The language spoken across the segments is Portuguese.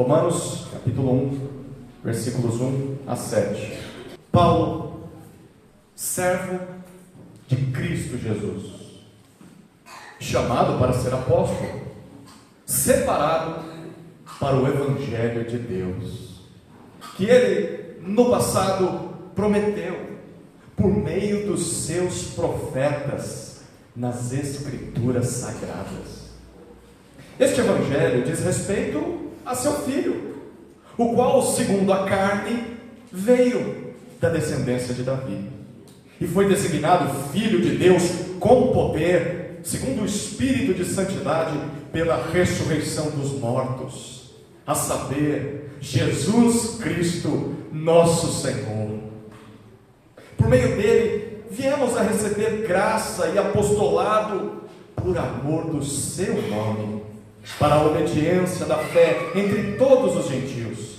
Romanos, capítulo 1, versículos 1 a 7. Paulo, servo de Cristo Jesus, chamado para ser apóstolo, separado para o Evangelho de Deus, que Ele, no passado, prometeu, por meio dos seus profetas, nas Escrituras Sagradas. Este Evangelho diz respeito a seu Filho, o qual, segundo a carne, veio da descendência de Davi, e foi designado Filho de Deus com poder, segundo o Espírito de Santidade, pela ressurreição dos mortos, a saber, Jesus Cristo, nosso Senhor. Por meio dele, viemos a receber graça e apostolado por amor do seu nome, para a obediência da fé entre todos os gentios.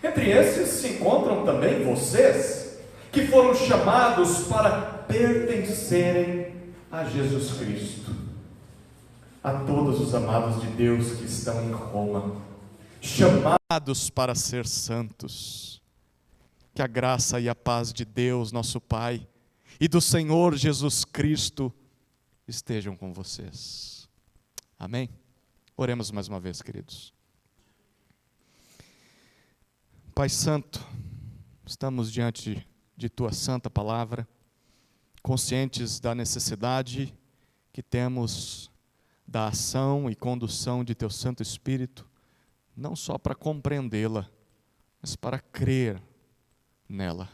Entre esses se encontram também vocês, que foram chamados para pertencerem a Jesus Cristo. A todos os amados de Deus que estão em Roma, chamados para ser santos, que a graça e a paz de Deus, nosso Pai, e do Senhor Jesus Cristo estejam com vocês. Amém? Oremos mais uma vez, queridos. Pai Santo, estamos diante de Tua santa palavra, conscientes da necessidade que temos da ação e condução de Teu Santo Espírito, não só para compreendê-la, mas para crer nela.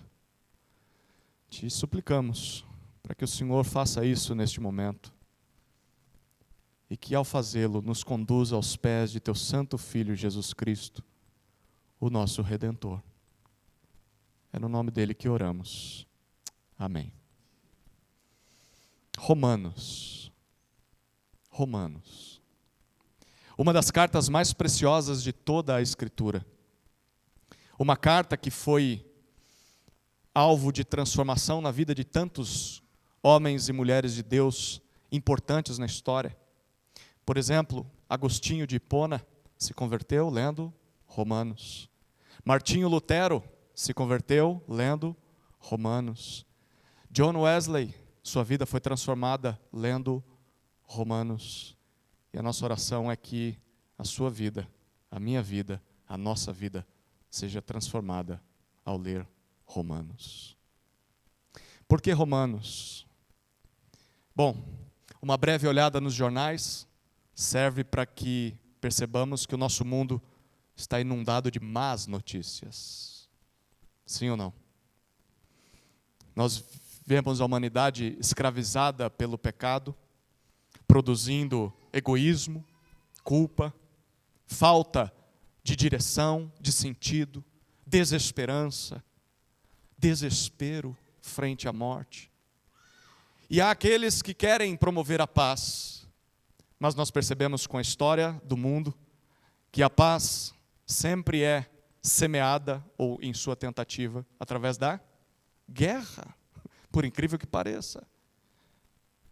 Te suplicamos para que o Senhor faça isso neste momento, e que ao fazê-lo nos conduza aos pés de Teu Santo Filho Jesus Cristo, o nosso Redentor. É no nome dele que oramos. Amém. Romanos. Uma das cartas mais preciosas de toda a Escritura. Uma carta que foi alvo de transformação na vida de tantos homens e mulheres de Deus importantes na história. Por exemplo, Agostinho de Hipona se converteu lendo Romanos. Martinho Lutero se converteu lendo Romanos. John Wesley, sua vida foi transformada lendo Romanos. E a nossa oração é que a sua vida, a minha vida, a nossa vida seja transformada ao ler Romanos. Por que Romanos? Bom, uma breve olhada nos jornais serve para que percebamos que o nosso mundo está inundado de más notícias. Sim ou não? Nós vemos a humanidade escravizada pelo pecado, produzindo egoísmo, culpa, falta de direção, de sentido, desesperança, desespero frente à morte. E há aqueles que querem promover a paz, mas nós percebemos com a história do mundo que a paz sempre é semeada, ou em sua tentativa, através da guerra, por incrível que pareça.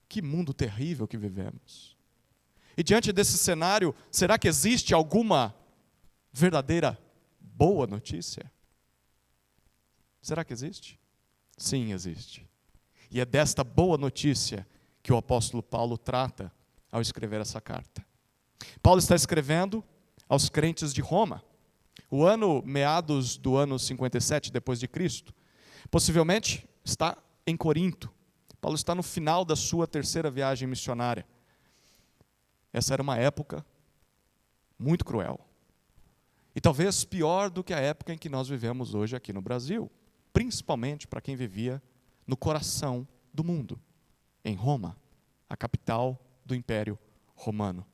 Que mundo terrível que vivemos. E diante desse cenário, será que existe alguma verdadeira boa notícia? Será que existe? Sim, existe. E é desta boa notícia que o apóstolo Paulo trata ao escrever essa carta. Paulo está escrevendo aos crentes de Roma, o ano meados do ano 57 depois de Cristo. Possivelmente está em Corinto. Paulo está no final da sua terceira viagem missionária. Essa era uma época muito cruel. E talvez pior do que a época em que nós vivemos hoje aqui no Brasil, principalmente para quem vivia no coração do mundo, em Roma, a capital do Império Romano.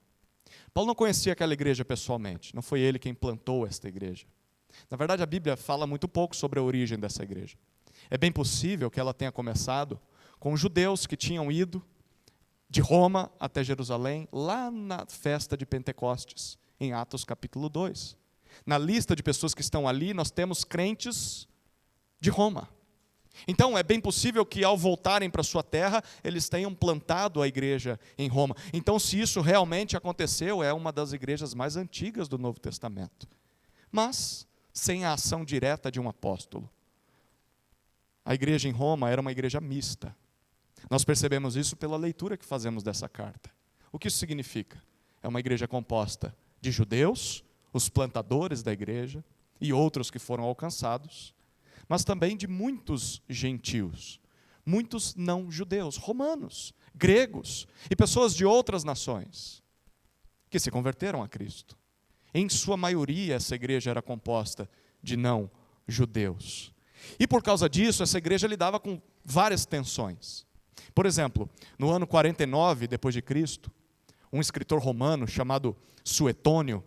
Paulo não conhecia aquela igreja pessoalmente, não foi ele quem plantou esta igreja. Na verdade, a Bíblia fala muito pouco sobre a origem dessa igreja. É bem possível que ela tenha começado com judeus que tinham ido de Roma até Jerusalém, lá na festa de Pentecostes, em Atos capítulo 2. Na lista de pessoas que estão ali, nós temos crentes de Roma. Então, é bem possível que ao voltarem para sua terra, eles tenham plantado a igreja em Roma. Então, se isso realmente aconteceu, é uma das igrejas mais antigas do Novo Testamento. mas sem a ação direta de um apóstolo. A igreja em Roma era uma igreja mista. Nós percebemos isso pela leitura que fazemos dessa carta. O que isso significa? É uma igreja composta de judeus, os plantadores da igreja, e outros que foram alcançados, mas também de muitos gentios, muitos não judeus, romanos, gregos e pessoas de outras nações que se converteram a Cristo. Em sua maioria, essa igreja era composta de não judeus. E por causa disso, essa igreja lidava com várias tensões. Por exemplo, no ano 49 depois de Cristo, um escritor romano chamado Suetônio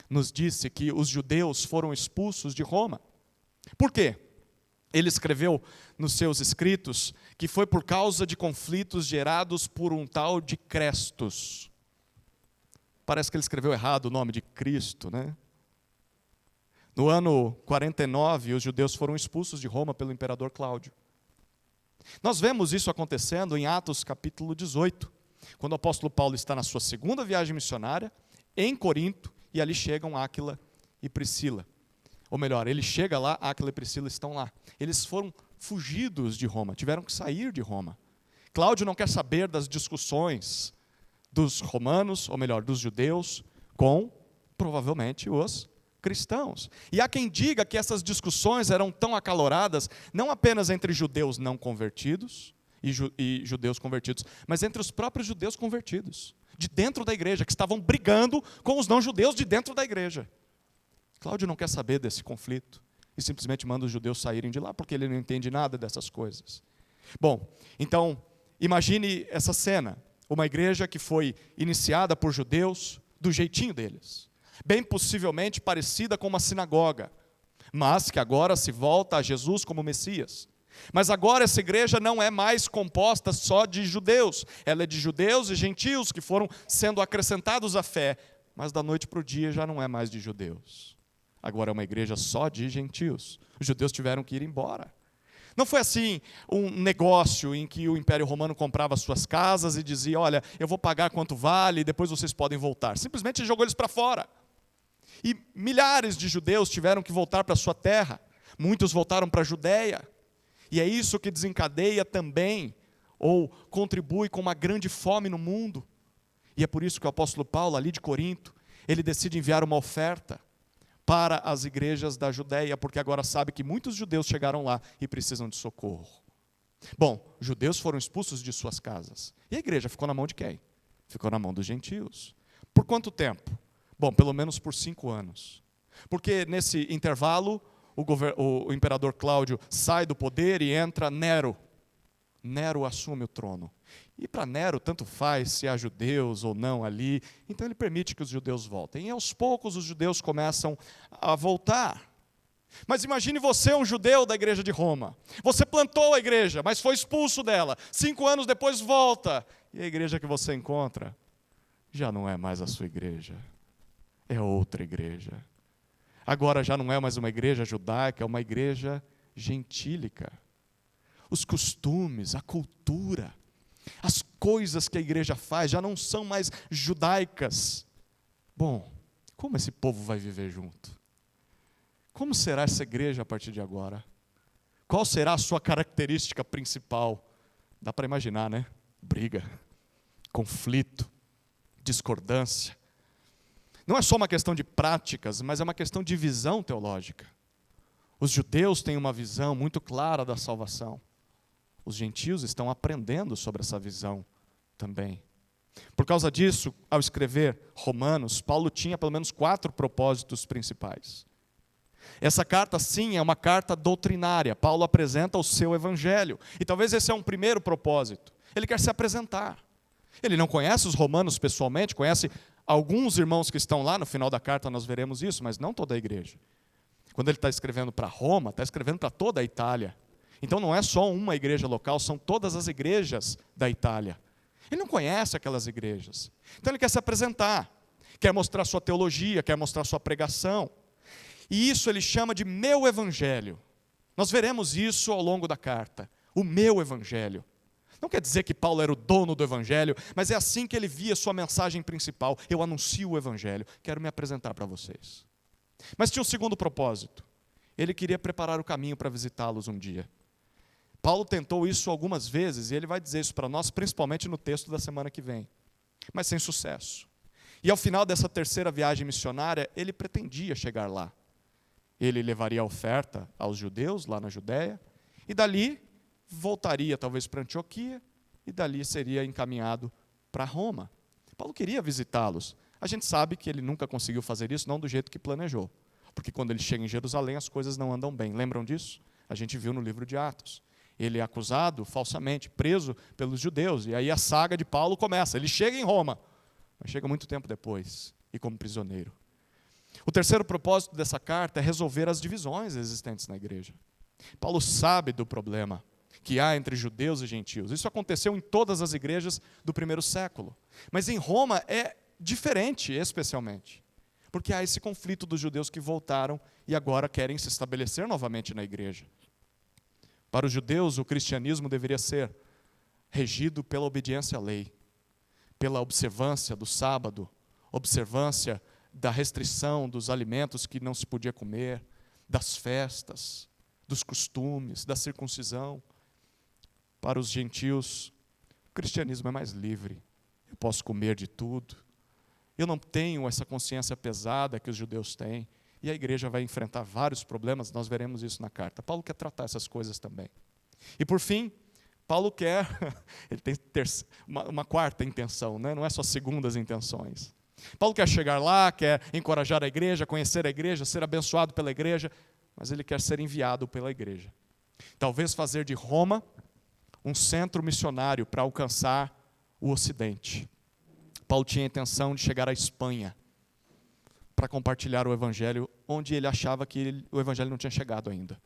nos disse que os judeus foram expulsos de Roma. Por quê? Ele escreveu nos seus escritos que foi por causa de conflitos gerados por um tal de Crestus. Parece que ele escreveu errado o nome de Cristo, né? No ano 49, os judeus foram expulsos de Roma pelo imperador Cláudio. Nós vemos isso acontecendo em Atos capítulo 18, quando o apóstolo Paulo está na sua segunda viagem missionária, em Corinto, e ali chegam Áquila e Priscila. Ou melhor, ele chega lá, Áquila e Priscila estão lá. Eles foram fugidos de Roma, tiveram que sair de Roma. Cláudio não quer saber das discussões dos romanos, ou melhor, dos judeus, com, provavelmente, os cristãos. E há quem diga que essas discussões eram tão acaloradas, não apenas entre judeus não convertidos e judeus convertidos, mas entre os próprios judeus convertidos, de dentro da igreja, que estavam brigando com os não-judeus de dentro da igreja. Cláudio não quer saber desse conflito e simplesmente manda os judeus saírem de lá, porque ele não entende nada dessas coisas. Bom, então, imagine essa cena, uma igreja que foi iniciada por judeus do jeitinho deles, bem possivelmente parecida com uma sinagoga, mas que agora se volta a Jesus como Messias. Mas agora essa igreja não é mais composta só de judeus, ela é de judeus e gentios que foram sendo acrescentados à fé, mas da noite para o dia já não é mais de judeus. Agora é uma igreja só de gentios. Os judeus tiveram que ir embora. Não foi assim um negócio em que o Império Romano comprava suas casas e dizia, olha, eu vou pagar quanto vale e depois vocês podem voltar. Simplesmente jogou eles para fora. E milhares de judeus tiveram que voltar para a sua terra. Muitos voltaram para a Judéia. E é isso que desencadeia também, ou contribui com uma grande fome no mundo. E é por isso que o apóstolo Paulo, ali de Corinto, ele decide enviar uma oferta para as igrejas da Judéia, porque agora sabe que muitos judeus chegaram lá e precisam de socorro. Bom, judeus foram expulsos de suas casas. E a igreja ficou na mão de quem? Ficou na mão dos gentios. Por quanto tempo? Bom, pelo menos por 5 anos. Porque nesse intervalo, o imperador Cláudio sai do poder e entra Nero. Nero assume o trono. E para Nero, tanto faz se há judeus ou não ali, então ele permite que os judeus voltem. E aos poucos os judeus começam a voltar. Mas imagine você, um judeu da igreja de Roma. Você plantou a igreja, mas foi expulso dela. 5 anos depois volta. E a igreja que você encontra já não é mais a sua igreja. É outra igreja. Agora já não é mais uma igreja judaica, é uma igreja gentílica. Os costumes, a cultura, as coisas que a igreja faz já não são mais judaicas. Bom, como esse povo vai viver junto? Como será essa igreja a partir de agora? Qual será a sua característica principal? Dá para imaginar, né? Briga, conflito, discordância. Não é só uma questão de práticas, mas é uma questão de visão teológica. Os judeus têm uma visão muito clara da salvação. Os gentios estão aprendendo sobre essa visão também. Por causa disso, ao escrever Romanos, Paulo tinha pelo menos 4 propósitos principais. Essa carta, sim, é uma carta doutrinária. Paulo apresenta o seu evangelho. E talvez esse é um primeiro propósito. Ele quer se apresentar. Ele não conhece os romanos pessoalmente, conhece alguns irmãos que estão lá, no final da carta nós veremos isso, mas não toda a igreja. Quando ele está escrevendo para Roma, está escrevendo para toda a Itália. Então não é só uma igreja local, são todas as igrejas da Itália. Ele não conhece aquelas igrejas. Então ele quer se apresentar, quer mostrar sua teologia, quer mostrar sua pregação. E isso ele chama de meu evangelho. Nós veremos isso ao longo da carta. O meu evangelho. Não quer dizer que Paulo era o dono do evangelho, mas é assim que ele via sua mensagem principal. Eu anuncio o evangelho, quero me apresentar para vocês. Mas tinha um segundo propósito. Ele queria preparar o caminho para visitá-los um dia. Paulo tentou isso algumas vezes, e ele vai dizer isso para nós, principalmente no texto da semana que vem, mas sem sucesso. E ao final dessa terceira viagem missionária, ele pretendia chegar lá. Ele levaria a oferta aos judeus, lá na Judéia, e dali voltaria talvez para Antioquia, e dali seria encaminhado para Roma. Paulo queria visitá-los. A gente sabe que ele nunca conseguiu fazer isso, não do jeito que planejou. Porque quando ele chega em Jerusalém, as coisas não andam bem. Lembram disso? A gente viu no livro de Atos. Ele é acusado falsamente, preso pelos judeus. E aí a saga de Paulo começa. Ele chega em Roma, mas chega muito tempo depois, e como prisioneiro. O terceiro propósito dessa carta é resolver as divisões existentes na igreja. Paulo sabe do problema que há entre judeus e gentios. Isso aconteceu em todas as igrejas do primeiro século. Mas em Roma é diferente, especialmente. Porque há esse conflito dos judeus que voltaram e agora querem se estabelecer novamente na igreja. Para os judeus, o cristianismo deveria ser regido pela obediência à lei, pela observância do sábado, observância da restrição dos alimentos que não se podia comer, das festas, dos costumes, da circuncisão. Para os gentios, o cristianismo é mais livre. Eu posso comer de tudo. Eu não tenho essa consciência pesada que os judeus têm. E a igreja vai enfrentar vários problemas, nós veremos isso na carta. Paulo quer tratar essas coisas também. E por fim, Paulo quer, ele tem uma quarta intenção, né? Não é só segundas intenções. Paulo quer chegar lá, quer encorajar a igreja, conhecer a igreja, ser abençoado pela igreja, mas ele quer ser enviado pela igreja. Talvez fazer de Roma um centro missionário para alcançar o Ocidente. Paulo tinha a intenção de chegar à Espanha para compartilhar o Evangelho, onde ele achava que o Evangelho não tinha chegado ainda.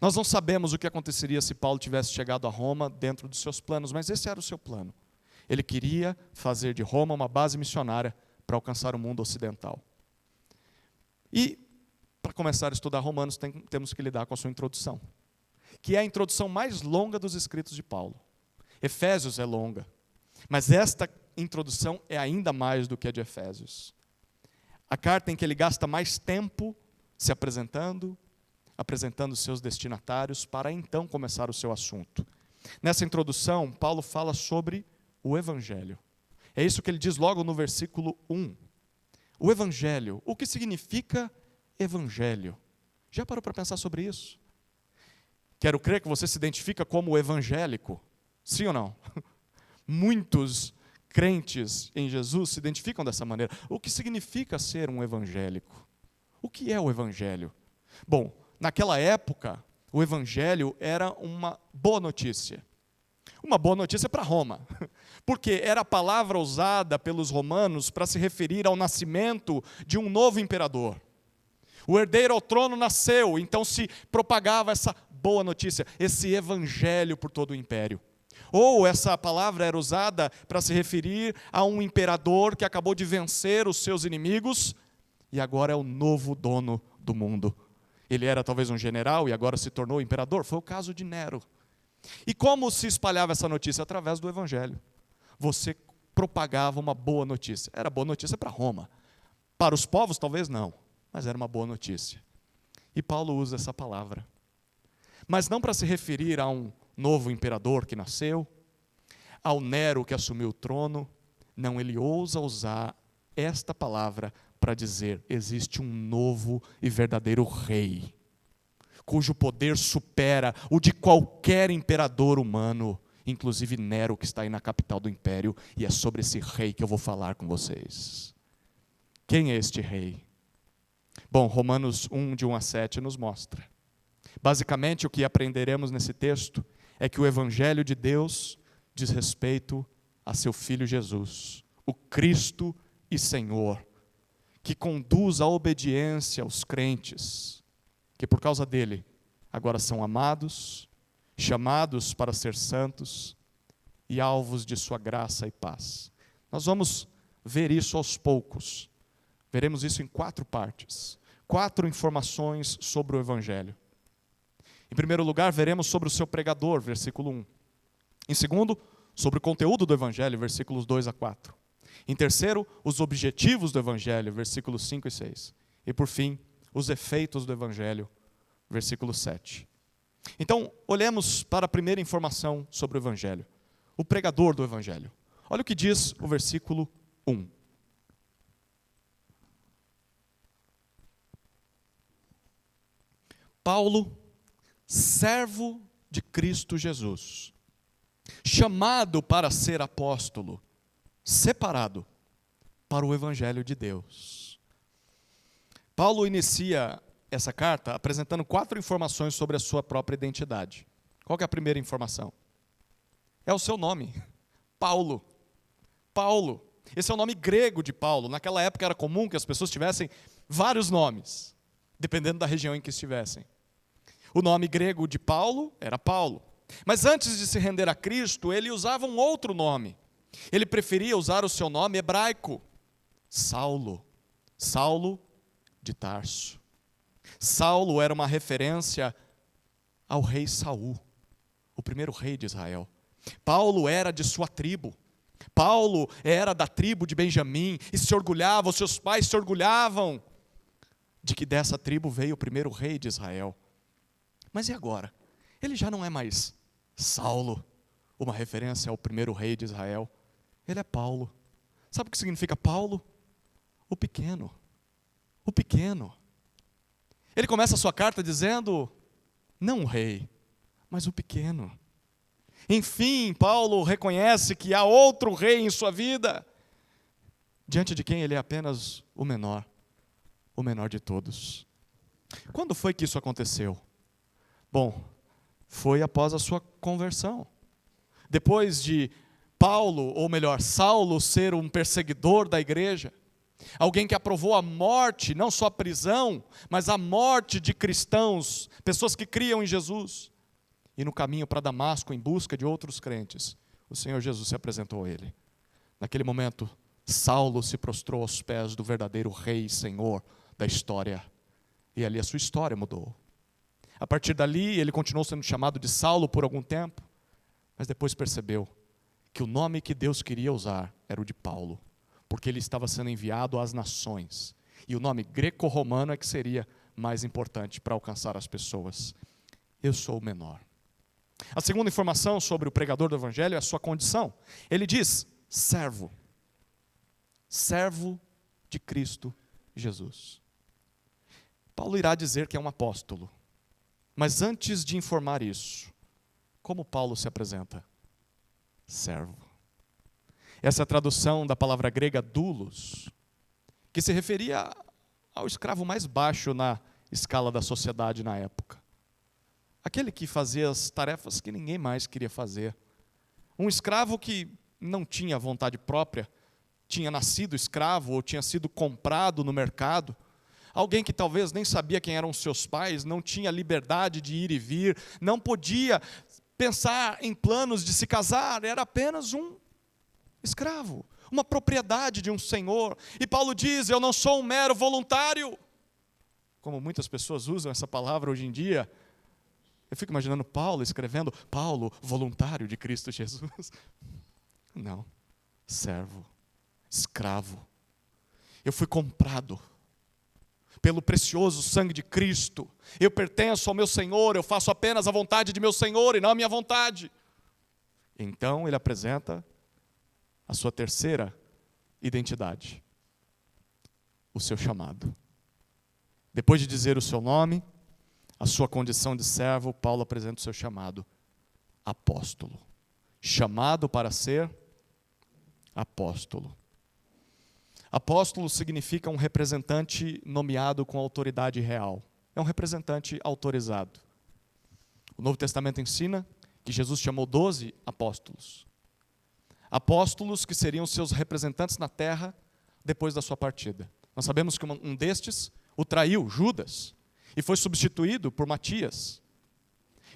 Nós não sabemos o que aconteceria se Paulo tivesse chegado a Roma dentro dos seus planos, mas esse era o seu plano. Ele queria fazer de Roma uma base missionária para alcançar o mundo ocidental. E, para começar a estudar Romanos, temos que lidar com a sua introdução, que é a introdução mais longa dos escritos de Paulo. Efésios é longa, mas esta introdução é ainda mais do que a de Efésios. A carta em que ele gasta mais tempo se apresentando seus destinatários, para então começar o seu assunto. Nessa introdução, Paulo fala sobre o Evangelho. É isso que ele diz logo no versículo 1. O Evangelho. O que significa Evangelho? Já parou para pensar sobre isso? Quero crer que você se identifica como evangélico. Sim ou não? Muitos crentes em Jesus se identificam dessa maneira. O que significa ser um evangélico? O que é o evangelho? Bom, naquela época, o evangelho era uma boa notícia. Uma boa notícia para Roma, porque era a palavra usada pelos romanos para se referir ao nascimento de um novo imperador. O herdeiro ao trono nasceu, então se propagava essa boa notícia, esse evangelho por todo o império. Ou essa palavra era usada para se referir a um imperador que acabou de vencer os seus inimigos e agora é o novo dono do mundo. Ele era talvez um general e agora se tornou imperador. Foi o caso de Nero. E como se espalhava essa notícia? Através do evangelho. Você propagava uma boa notícia. Era boa notícia para Roma. Para os povos talvez não, mas era uma boa notícia. E Paulo usa essa palavra. Mas não para se referir a um novo imperador que nasceu, ao Nero que assumiu o trono. Não, ele ousa usar esta palavra para dizer: existe um novo e verdadeiro rei, cujo poder supera o de qualquer imperador humano, inclusive Nero, que está aí na capital do império, e é sobre esse rei que eu vou falar com vocês. Quem é este rei? Bom, Romanos 1, de 1 a 7 nos mostra. Basicamente, o que aprenderemos nesse texto é que o Evangelho de Deus diz respeito a seu Filho Jesus, o Cristo e Senhor, que conduz à obediência aos crentes, que por causa dele agora são amados, chamados para ser santos e alvos de sua graça e paz. Nós vamos ver isso aos poucos. Veremos isso em 4 partes, 4 informações sobre o Evangelho. Em primeiro lugar, veremos sobre o seu pregador, versículo 1. Em segundo, sobre o conteúdo do Evangelho, versículos 2 a 4. Em terceiro, os objetivos do Evangelho, versículos 5 e 6. E por fim, os efeitos do Evangelho, versículo 7. Então, olhemos para a primeira informação sobre o Evangelho, o pregador do Evangelho. Olha o que diz o versículo 1. Paulo, servo de Cristo Jesus, chamado para ser apóstolo, separado para o Evangelho de Deus. Paulo inicia essa carta apresentando 4 informações sobre a sua própria identidade. Qual que é a primeira informação? É o seu nome, Paulo. Paulo. Esse é o nome grego de Paulo. Naquela época era comum que as pessoas tivessem vários nomes, dependendo da região em que estivessem. O nome grego de Paulo era Paulo. Mas antes de se render a Cristo, ele usava um outro nome. Ele preferia usar o seu nome hebraico, Saulo. Saulo de Tarso. Saulo era uma referência ao rei Saul, o primeiro rei de Israel. Paulo era de sua tribo. Paulo era da tribo de Benjamim e se orgulhava, os seus pais se orgulhavam de que dessa tribo veio o primeiro rei de Israel. Mas e agora? Ele já não é mais Saulo, uma referência ao primeiro rei de Israel. Ele é Paulo. Sabe o que significa Paulo? O pequeno. O pequeno. Ele começa a sua carta dizendo, não o rei, mas o pequeno. Enfim, Paulo reconhece que há outro rei em sua vida, diante de quem ele é apenas o menor de todos. Quando foi que isso aconteceu? Bom, foi após a sua conversão. Depois de Paulo, ou melhor, Saulo, ser um perseguidor da igreja, alguém que aprovou a morte, não só a prisão, mas a morte de cristãos, pessoas que criam em Jesus. E no caminho para Damasco, em busca de outros crentes, o Senhor Jesus se apresentou a ele. Naquele momento, Saulo se prostrou aos pés do verdadeiro Rei e Senhor da história. E ali a sua história mudou. A partir dali, ele continuou sendo chamado de Saulo por algum tempo, mas depois percebeu que o nome que Deus queria usar era o de Paulo, porque ele estava sendo enviado às nações. E o nome greco-romano é que seria mais importante para alcançar as pessoas. Eu sou o menor. A segunda informação sobre o pregador do Evangelho é a sua condição. Ele diz, servo. Servo de Cristo Jesus. Paulo irá dizer que é um apóstolo. Mas antes de informar isso, como Paulo se apresenta? Servo. Essa é a tradução da palavra grega doulos, que se referia ao escravo mais baixo na escala da sociedade na época. Aquele que fazia as tarefas que ninguém mais queria fazer. Um escravo que não tinha vontade própria, tinha nascido escravo ou tinha sido comprado no mercado. Alguém que talvez nem sabia quem eram seus pais, não tinha liberdade de ir e vir, não podia pensar em planos de se casar, era apenas um escravo, uma propriedade de um senhor. E Paulo diz, eu não sou um mero voluntário. Como muitas pessoas usam essa palavra hoje em dia. Eu fico imaginando Paulo escrevendo, Paulo, voluntário de Cristo Jesus. Não, servo, escravo. Eu fui comprado pelo precioso sangue de Cristo. Eu pertenço ao meu Senhor, eu faço apenas a vontade de meu Senhor e não a minha vontade. Então ele apresenta a sua terceira identidade, o seu chamado. Depois de dizer o seu nome, a sua condição de servo, Paulo apresenta o seu chamado, apóstolo. Chamado para ser apóstolo. Apóstolo significa um representante nomeado com autoridade real. É um representante autorizado. O Novo Testamento ensina que Jesus chamou 12 apóstolos. Apóstolos que seriam seus representantes na terra depois da sua partida. Nós sabemos que um destes o traiu, Judas, e foi substituído por Matias.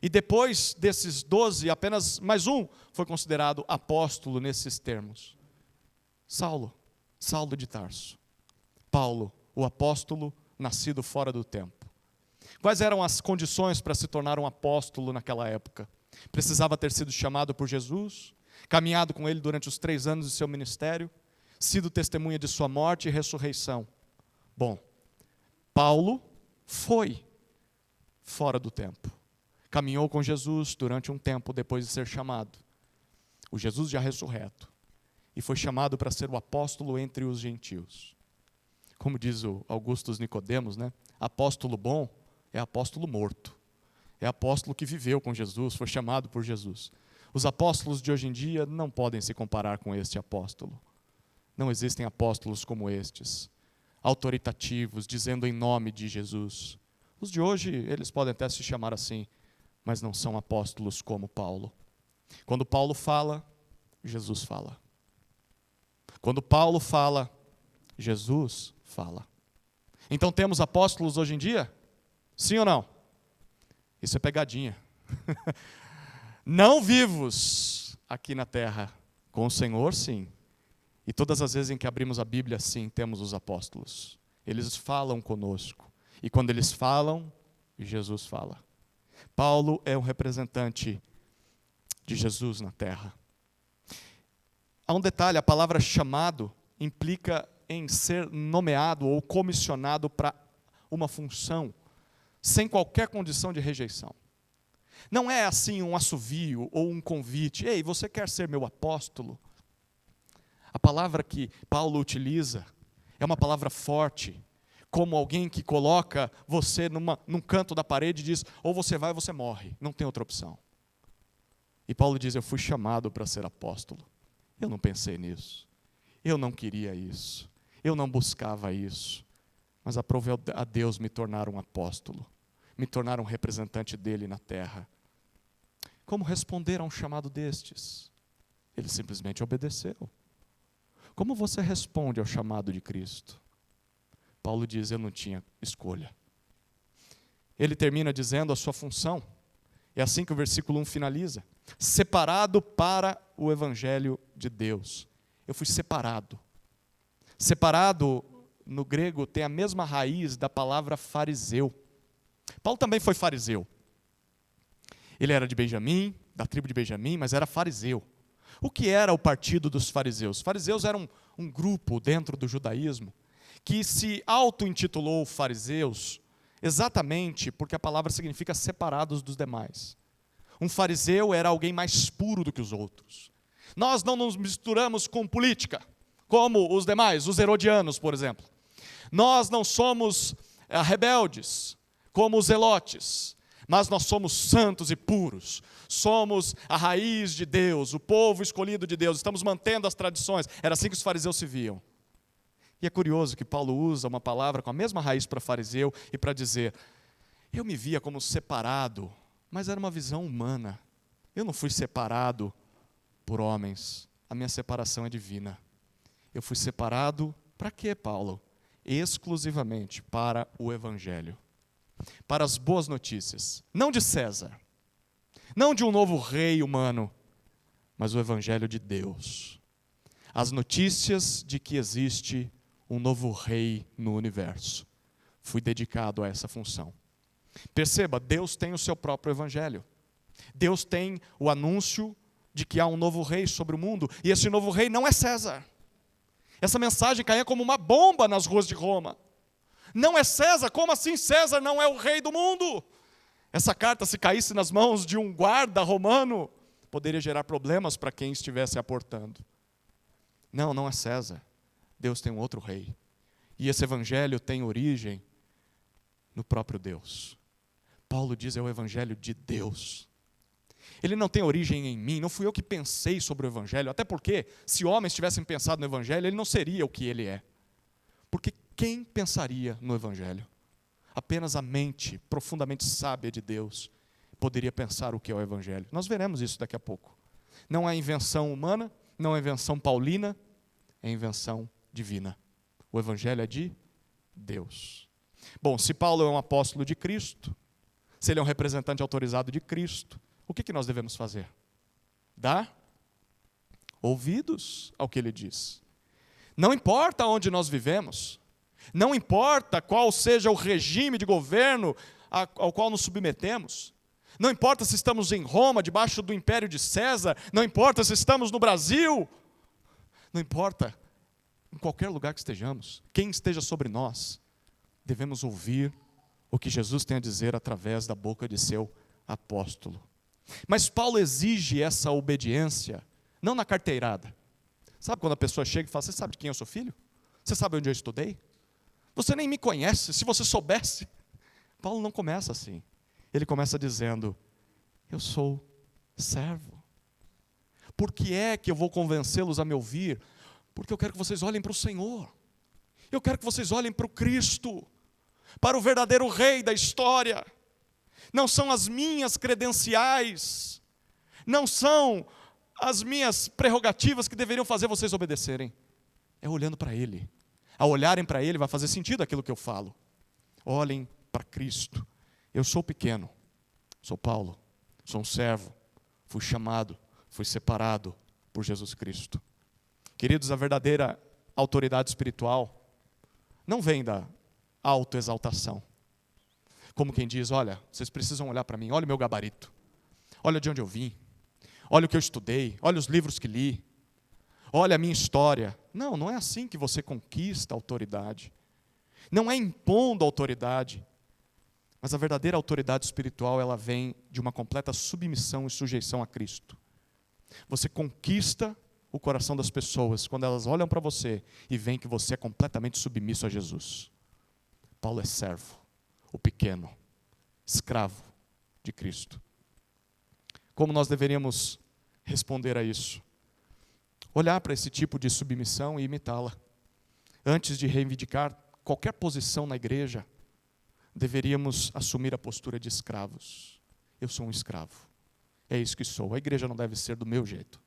E depois desses 12, apenas mais um foi considerado apóstolo nesses termos. Saulo de Tarso. Paulo, o apóstolo nascido fora do tempo. Quais eram as condições para se tornar um apóstolo naquela época? Precisava ter sido chamado por Jesus, caminhado com ele durante os 3 anos de seu ministério, sido testemunha de sua morte e ressurreição. Bom, Paulo foi fora do tempo. Caminhou com Jesus durante um tempo depois de ser chamado. O Jesus já ressurreto. E foi chamado para ser o apóstolo entre os gentios. Como diz o Augustus Nicodemos, né? Apóstolo bom é apóstolo morto. É apóstolo que viveu com Jesus, foi chamado por Jesus. Os apóstolos de hoje em dia não podem se comparar com este apóstolo. Não existem apóstolos como estes, autoritativos, dizendo em nome de Jesus. Os de hoje, eles podem até se chamar assim, mas não são apóstolos como Paulo. Quando Paulo fala, Jesus fala. Quando Paulo fala, Jesus fala. Então temos apóstolos hoje em dia? Sim ou não? Isso é pegadinha. Não vivos aqui na terra. Com o Senhor, sim. E todas as vezes em que abrimos a Bíblia, sim, temos os apóstolos. Eles falam conosco. E quando eles falam, Jesus fala. Paulo é um representante de Jesus na terra. Há um detalhe, a palavra chamado implica em ser nomeado ou comissionado para uma função, sem qualquer condição de rejeição. Não é assim um assovio ou um convite. Ei, você quer ser meu apóstolo? A palavra que Paulo utiliza é uma palavra forte, como alguém que coloca você num canto da parede e diz, ou você vai ou você morre, não tem outra opção. E Paulo diz, eu fui chamado para ser apóstolo. Eu não pensei nisso, eu não queria isso, eu não buscava isso, mas aprove a Deus me tornar um apóstolo, me tornar um representante dele na terra. Como responder a um chamado destes? Ele simplesmente obedeceu. Como você responde ao chamado de Cristo? Paulo diz, eu não tinha escolha. Ele termina dizendo a sua função. É assim que o versículo 1 finaliza. Separado para o evangelho de Deus. Eu fui separado. Separado, no grego, tem a mesma raiz da palavra fariseu. Paulo também foi fariseu. Ele era de Benjamim, da tribo de Benjamim, mas era fariseu. O que era o partido dos fariseus? Os fariseus eram um grupo dentro do judaísmo que se auto-intitulou fariseus exatamente porque a palavra significa separados dos demais. Um fariseu era alguém mais puro do que os outros. Nós não nos misturamos com política, como os demais, os herodianos, por exemplo. Nós não somos rebeldes, como os zelotes, mas nós somos santos e puros. Somos a raiz de Deus, o povo escolhido de Deus. Estamos mantendo as tradições. Era assim que os fariseus se viam. E é curioso que Paulo usa uma palavra com a mesma raiz para fariseu e para dizer, eu me via como separado, mas era uma visão humana. Eu não fui separado por homens. A minha separação é divina. Eu fui separado para quê, Paulo? Exclusivamente para o evangelho. Para as boas notícias. Não de César. Não de um novo rei humano. Mas o evangelho de Deus. As notícias de que existe um novo rei no universo. Fui dedicado a essa função. Perceba, Deus tem o seu próprio evangelho. Deus tem o anúncio de que há um novo rei sobre o mundo. E esse novo rei não é César. Essa mensagem caía como uma bomba nas ruas de Roma. Não é César? Como assim César não é o rei do mundo? Essa carta, se caísse nas mãos de um guarda romano, poderia gerar problemas para quem estivesse aportando. Não, não é César. Deus tem um outro rei. E esse evangelho tem origem no próprio Deus. Paulo diz, é o evangelho de Deus. Ele não tem origem em mim, não fui eu que pensei sobre o evangelho, até porque, se homens tivessem pensado no evangelho, ele não seria o que ele é. Porque quem pensaria no evangelho? Apenas a mente profundamente sábia de Deus poderia pensar o que é o evangelho. Nós veremos isso daqui a pouco. Não é invenção humana, não é invenção paulina, é invenção divina. O evangelho é de Deus. Bom, se Paulo é um apóstolo de Cristo, se ele é um representante autorizado de Cristo, o que nós devemos fazer? Dar ouvidos ao que ele diz. Não importa onde nós vivemos, não importa qual seja o regime de governo ao qual nos submetemos, não importa se estamos em Roma, debaixo do império de César, não importa se estamos no Brasil, não importa em qualquer lugar que estejamos, quem esteja sobre nós, devemos ouvir o que Jesus tem a dizer através da boca de seu apóstolo. Mas Paulo exige essa obediência, não na carteirada. Sabe quando a pessoa chega e fala, você sabe de quem eu sou filho? Você sabe onde eu estudei? Você nem me conhece, se você soubesse. Paulo não começa assim. Ele começa dizendo, eu sou servo. Por que é que eu vou convencê-los a me ouvir? Porque eu quero que vocês olhem para o Senhor. Eu quero que vocês olhem para o Cristo, para o verdadeiro rei da história. Não são as minhas credenciais, não são as minhas prerrogativas que deveriam fazer vocês obedecerem. É olhando para Ele. Ao olharem para Ele vai fazer sentido aquilo que eu falo. Olhem para Cristo. Eu sou pequeno, sou Paulo, sou um servo, fui chamado, fui separado por Jesus Cristo. Queridos, a verdadeira autoridade espiritual não vem da autoexaltação. Como quem diz, olha, vocês precisam olhar para mim, olha o meu gabarito, olha de onde eu vim, olha o que eu estudei, olha os livros que li, olha a minha história. Não, não é assim que você conquista a autoridade. Não é impondo a autoridade. Mas a verdadeira autoridade espiritual, ela vem de uma completa submissão e sujeição a Cristo. Você conquista o coração das pessoas quando elas olham para você e veem que você é completamente submisso a Jesus. Paulo é servo, o pequeno, escravo de Cristo. Como nós deveríamos responder a isso? Olhar para esse tipo de submissão e imitá-la. Antes de reivindicar qualquer posição na igreja, deveríamos assumir a postura de escravos. Eu sou um escravo. É isso que sou. A igreja não deve ser do meu jeito.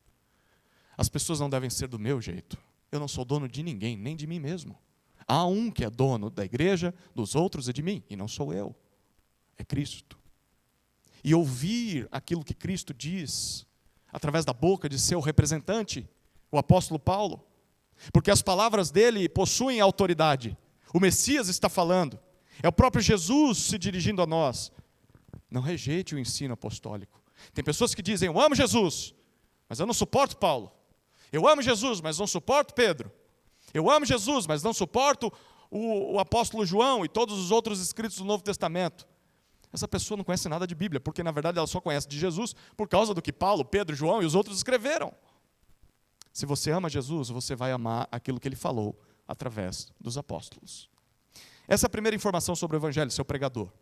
As pessoas não devem ser do meu jeito. Eu não sou dono de ninguém, nem de mim mesmo. Há um que é dono da igreja, dos outros e de mim, e não sou eu. É Cristo. E ouvir aquilo que Cristo diz, através da boca de seu representante, o apóstolo Paulo, porque as palavras dele possuem autoridade. O Messias está falando. É o próprio Jesus se dirigindo a nós. Não rejeite o ensino apostólico. Tem pessoas que dizem, eu amo Jesus, mas eu não suporto Paulo. Eu amo Jesus, mas não suporto Pedro. Eu amo Jesus, mas não suporto o apóstolo João e todos os outros escritos do Novo Testamento. Essa pessoa não conhece nada de Bíblia, porque na verdade ela só conhece de Jesus por causa do que Paulo, Pedro, João e os outros escreveram. Se você ama Jesus, você vai amar aquilo que ele falou através dos apóstolos. Essa é a primeira informação sobre o Evangelho, seu pregador.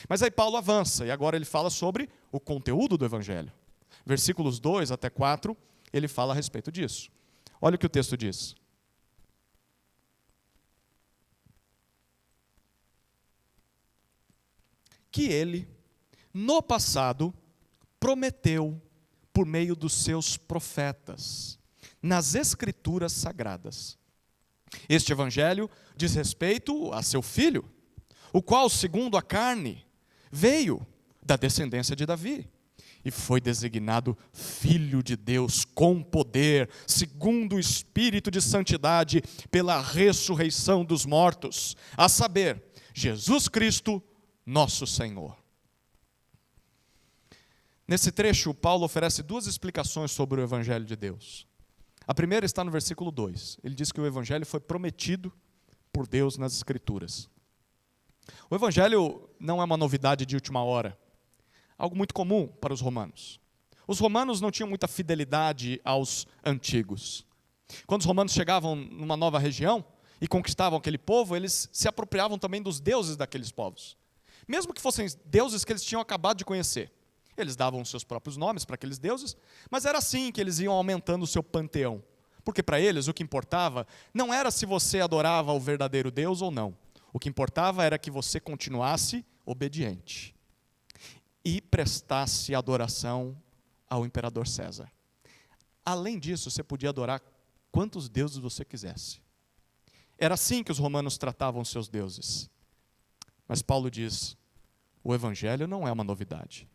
Mas aí Paulo avança, e agora ele fala sobre o conteúdo do Evangelho. Versículos 2 até 4, ele fala a respeito disso. Olha o que o texto diz. Que ele, no passado, prometeu por meio dos seus profetas, nas Escrituras Sagradas. Este Evangelho diz respeito a seu filho, o qual, segundo a carne, veio da descendência de Davi, e foi designado Filho de Deus com poder, segundo o Espírito de santidade, pela ressurreição dos mortos, a saber, Jesus Cristo, nosso Senhor. Nesse trecho, Paulo oferece duas explicações sobre o Evangelho de Deus. A primeira está no versículo 2. Ele diz que o Evangelho foi prometido por Deus nas Escrituras. O Evangelho não é uma novidade de última hora. Algo muito comum para os romanos. Os romanos não tinham muita fidelidade aos antigos. Quando os romanos chegavam numa nova região e conquistavam aquele povo, eles se apropriavam também dos deuses daqueles povos. Mesmo que fossem deuses que eles tinham acabado de conhecer. Eles davam os seus próprios nomes para aqueles deuses, mas era assim que eles iam aumentando o seu panteão. Porque para eles o que importava não era se você adorava o verdadeiro Deus ou não. O que importava era que você continuasse obediente e prestasse adoração ao imperador César. Além disso, você podia adorar quantos deuses você quisesse. Era assim que os romanos tratavam seus deuses. Mas Paulo diz, o Evangelho não é uma novidade,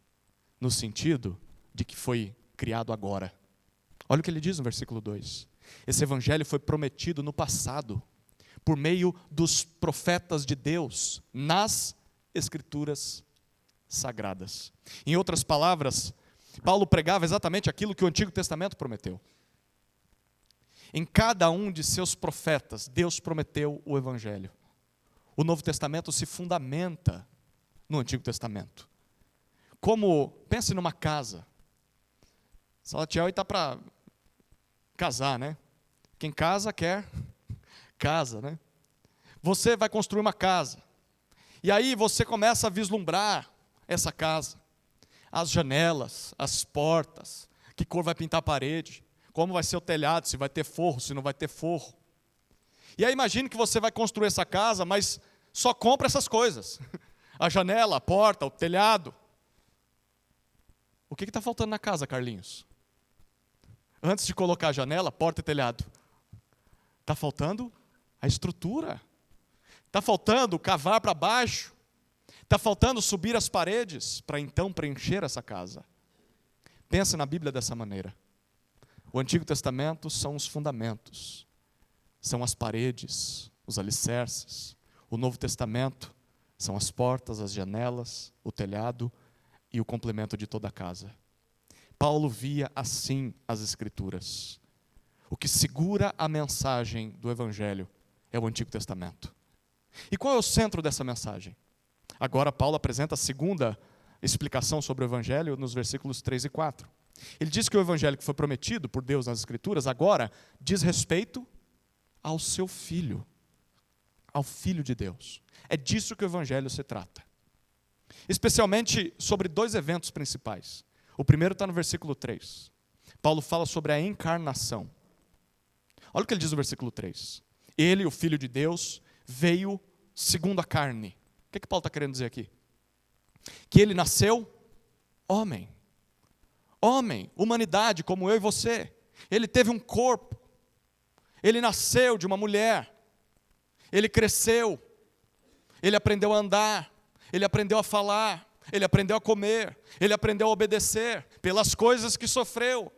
no sentido de que foi criado agora. Olha o que ele diz no versículo 2. Esse Evangelho foi prometido no passado, por meio dos profetas de Deus, nas Escrituras Sagradas. Em outras palavras, Paulo pregava exatamente aquilo que o Antigo Testamento prometeu. Em cada um de seus profetas, Deus prometeu o Evangelho. o Novo Testamento se fundamenta no Antigo Testamento. Pense numa casa. Salatiel está para casar, né? Quem casa quer casa, né? Você vai construir uma casa. E aí você começa a vislumbrar essa casa. As janelas, as portas, que cor vai pintar a parede, como vai ser o telhado, se vai ter forro, se não vai ter forro. E aí imagine que você vai construir essa casa, mas só compra essas coisas. A janela, a porta, o telhado. O que está faltando na casa, Carlinhos? Antes de colocar a janela, porta e telhado. Está faltando a estrutura. Está faltando cavar para baixo. Está faltando subir as paredes para então preencher essa casa. Pensa na Bíblia dessa maneira. O Antigo Testamento são os fundamentos, são as paredes, os alicerces. O Novo Testamento são as portas, as janelas, o telhado e o complemento de toda a casa. Paulo via assim as Escrituras. O que segura a mensagem do Evangelho é o Antigo Testamento. E qual é o centro dessa mensagem? Agora Paulo apresenta a segunda explicação sobre o Evangelho nos versículos 3 e 4. Ele diz que o Evangelho que foi prometido por Deus nas Escrituras agora diz respeito ao seu Filho, ao Filho de Deus. É disso que o Evangelho se trata. Especialmente sobre dois eventos principais. O primeiro está no versículo 3. Paulo fala sobre a encarnação. Olha o que ele diz no versículo 3. Ele, o Filho de Deus, veio segundo a carne. O que Paulo está querendo dizer aqui? Que ele nasceu homem. Homem, humanidade como eu e você. Ele teve um corpo. Ele nasceu de uma mulher. Ele cresceu. Ele aprendeu a andar. Ele aprendeu a falar. Ele aprendeu a comer. Ele aprendeu a obedecer pelas coisas que sofreu.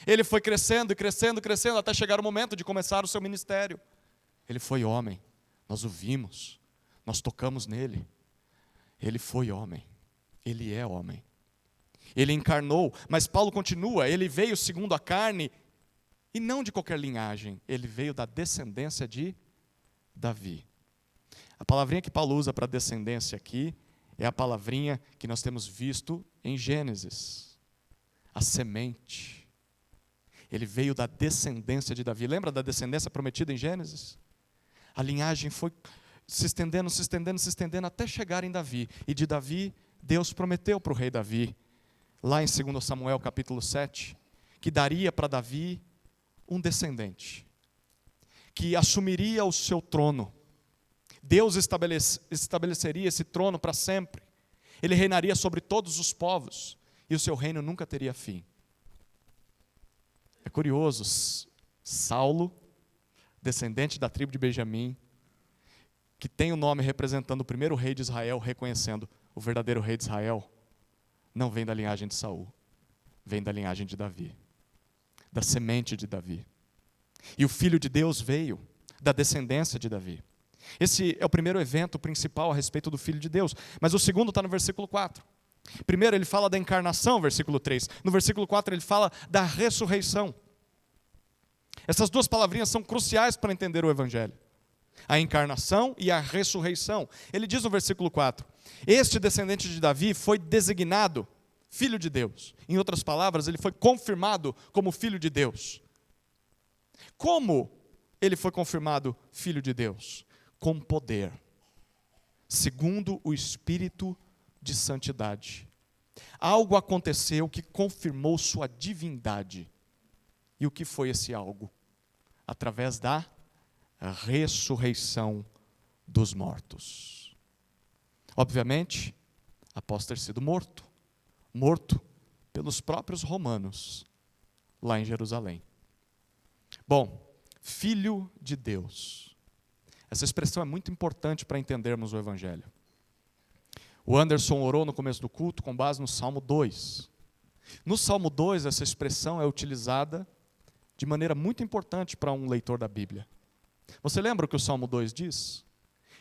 Ele foi crescendo e crescendo, crescendo, até chegar o momento de começar o seu ministério. Ele foi homem. Nós o vimos. Nós tocamos nele. Ele foi homem. Ele é homem. Ele encarnou, mas Paulo continua, ele veio segundo a carne, e não de qualquer linhagem, ele veio da descendência de Davi. A palavrinha que Paulo usa para descendência aqui, é a palavrinha que nós temos visto em Gênesis, a semente. Ele veio da descendência de Davi. Lembra da descendência prometida em Gênesis? A linhagem foi se estendendo, se estendendo, se estendendo, até chegar em Davi. E de Davi, Deus prometeu para o rei Davi, lá em 2 Samuel capítulo 7, que daria para Davi um descendente, que assumiria o seu trono. Deus estabeleceria esse trono para sempre. Ele reinaria sobre todos os povos, e o seu reino nunca teria fim. É curioso, Saulo, descendente da tribo de Benjamim, que tem o nome representando o primeiro rei de Israel, reconhecendo o verdadeiro rei de Israel, não vem da linhagem de Saul, vem da linhagem de Davi, da semente de Davi. E o Filho de Deus veio da descendência de Davi. Esse é o primeiro evento principal a respeito do Filho de Deus, mas o segundo está no versículo 4. Primeiro ele fala da encarnação, versículo 3. No versículo 4 ele fala da ressurreição. Essas duas palavrinhas são cruciais para entender o Evangelho. A encarnação e a ressurreição. Ele diz no versículo 4, este descendente de Davi foi designado Filho de Deus. Em outras palavras, ele foi confirmado como Filho de Deus. Como ele foi confirmado Filho de Deus? Com poder, segundo o Espírito de santidade. Algo aconteceu que confirmou sua divindade. E o que foi esse algo? Através da ressurreição dos mortos. Obviamente, após ter sido morto pelos próprios romanos, lá em Jerusalém. Bom, Filho de Deus. Essa expressão é muito importante para entendermos o Evangelho. O Anderson orou no começo do culto com base no Salmo 2. No Salmo 2, essa expressão é utilizada de maneira muito importante para um leitor da Bíblia. Você lembra o que o Salmo 2 diz?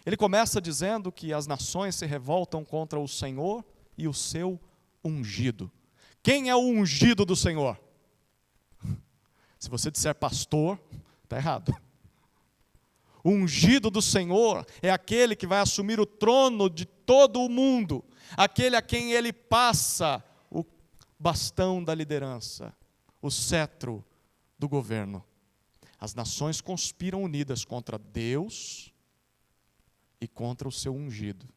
Ele começa dizendo que as nações se revoltam contra o Senhor e o seu ungido. Quem é o ungido do Senhor? Se você disser pastor, está errado. O ungido do Senhor é aquele que vai assumir o trono de todo o mundo, aquele a quem ele passa o bastão da liderança, o cetro do governo. As nações conspiram unidas contra Deus e contra o seu ungido.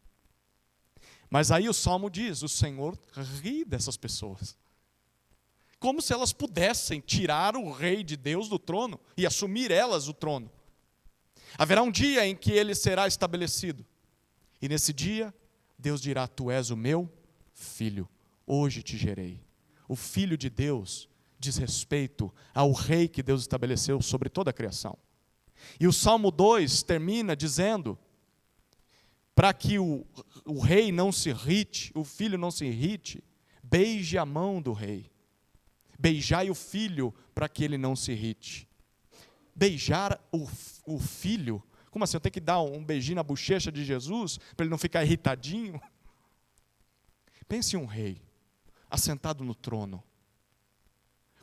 Mas aí o Salmo diz, o Senhor ri dessas pessoas. Como se elas pudessem tirar o rei de Deus do trono e assumir elas o trono. Haverá um dia em que ele será estabelecido. E nesse dia, Deus dirá, tu és o meu filho, hoje te gerei. O Filho de Deus diz respeito ao rei que Deus estabeleceu sobre toda a criação. E o Salmo 2 termina dizendo, para que o rei não se irrite, o filho não se irrite, beije a mão do rei. Beijai o filho para que ele não se irrite. Beijar o filho? Como assim? Eu tenho que dar um beijinho na bochecha de Jesus para ele não ficar irritadinho? Pense em um rei, assentado no trono.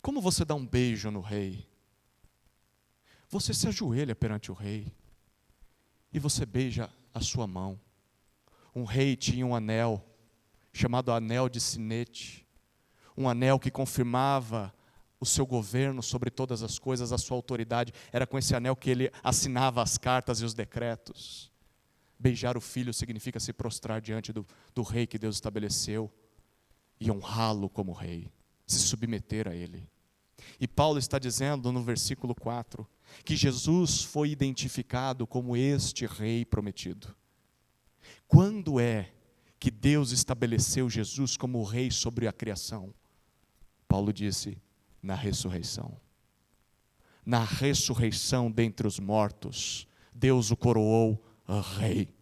Como você dá um beijo no rei? Você se ajoelha perante o rei e você beija a sua mão. Um rei tinha um anel, chamado anel de sinete, um anel que confirmava o seu governo sobre todas as coisas, a sua autoridade. Era com esse anel que ele assinava as cartas e os decretos. Beijar o filho significa se prostrar diante do rei que Deus estabeleceu e honrá-lo como rei, se submeter a ele. E Paulo está dizendo no versículo 4 que Jesus foi identificado como este rei prometido. Quando é que Deus estabeleceu Jesus como rei sobre a criação? Paulo disse, na ressurreição. Na ressurreição dentre os mortos, Deus o coroou rei.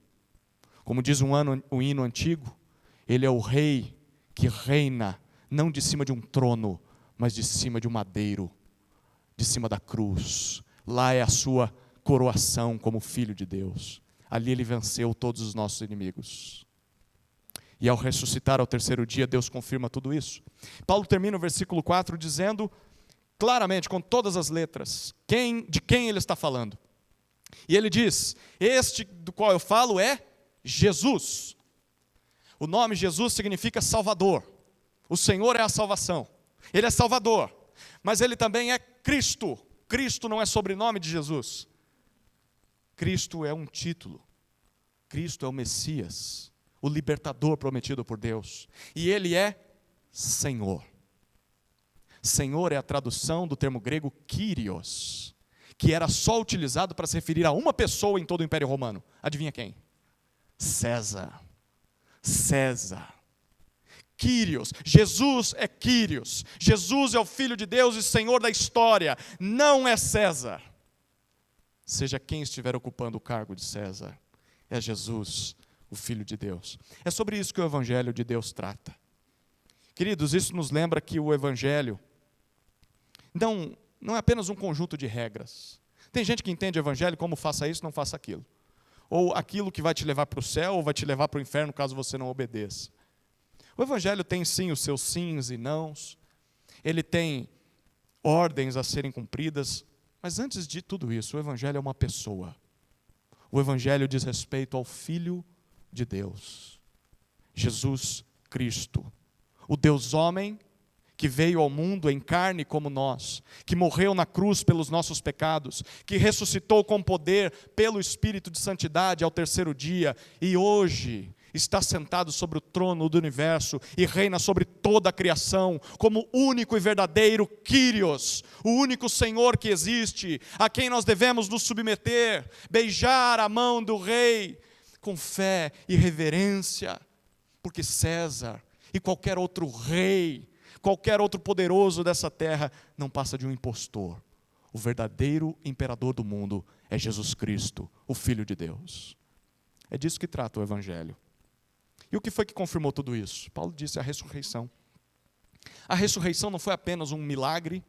Como diz um hino antigo, ele é o rei que reina, não de cima de um trono, mas de cima de um madeiro, de cima da cruz. Lá é a sua coroação como filho de Deus. Ali ele venceu todos os nossos inimigos. E ao ressuscitar ao terceiro dia, Deus confirma tudo isso. Paulo termina o versículo 4 dizendo claramente, com todas as letras, de quem ele está falando. E ele diz, este do qual eu falo é Jesus. O nome Jesus significa Salvador. O Senhor é a salvação. Ele é Salvador, mas ele também é Cristo. Cristo não é sobrenome de Jesus. Cristo é um título. Cristo é o Messias, o libertador prometido por Deus. E ele é Senhor. Senhor é a tradução do termo grego Kyrios, que era só utilizado para se referir a uma pessoa em todo o Império Romano. Adivinha quem? César. César. Kyrios. Jesus é Kyrios. Jesus é o Filho de Deus e Senhor da história. Não é César. Seja quem estiver ocupando o cargo de César, é Jesus, o Filho de Deus. É sobre isso que o Evangelho de Deus trata. Queridos, isso nos lembra que o Evangelho não é apenas um conjunto de regras. Tem gente que entende o Evangelho como faça isso, não faça aquilo. Ou aquilo que vai te levar para o céu, ou vai te levar para o inferno, caso você não obedeça. O Evangelho tem sim os seus sims e nãos. Ele tem ordens a serem cumpridas. Mas antes de tudo isso, o Evangelho é uma pessoa. O Evangelho diz respeito ao Filho de Deus, Jesus Cristo, o Deus homem que veio ao mundo em carne como nós, que morreu na cruz pelos nossos pecados, que ressuscitou com poder pelo Espírito de santidade ao terceiro dia e hoje está sentado sobre o trono do universo e reina sobre toda a criação, como único e verdadeiro Kyrios, o único Senhor que existe, a quem nós devemos nos submeter, beijar a mão do rei, com fé e reverência, porque César e qualquer outro rei, qualquer outro poderoso dessa terra, não passa de um impostor. O verdadeiro imperador do mundo é Jesus Cristo, o Filho de Deus. É disso que trata o Evangelho. E o que foi que confirmou tudo isso? Paulo disse a ressurreição. A ressurreição não foi apenas um milagre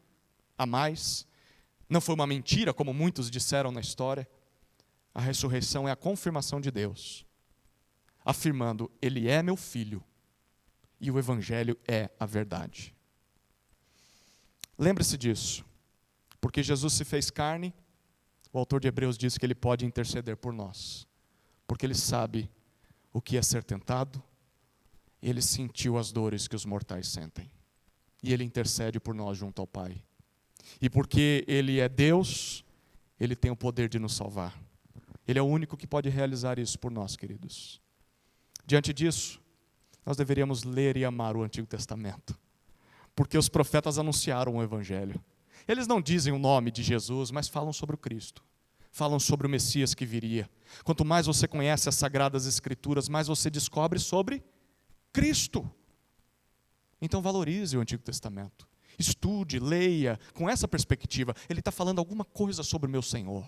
a mais, não foi uma mentira, como muitos disseram na história. A ressurreição é a confirmação de Deus, afirmando, Ele é meu Filho, e o Evangelho é a verdade. Lembre-se disso, porque Jesus se fez carne, o autor de Hebreus diz que ele pode interceder por nós, porque ele sabe o que é ser tentado, ele sentiu as dores que os mortais sentem, e ele intercede por nós junto ao Pai. E porque ele é Deus, ele tem o poder de nos salvar. Ele é o único que pode realizar isso por nós, queridos. Diante disso, nós deveríamos ler e amar o Antigo Testamento, porque os profetas anunciaram o Evangelho. Eles não dizem o nome de Jesus, mas falam sobre o Cristo. Falam sobre o Messias que viria. Quanto mais você conhece as Sagradas Escrituras, mais você descobre sobre Cristo. Então valorize o Antigo Testamento. Estude, leia, com essa perspectiva. Ele está falando alguma coisa sobre o meu Senhor.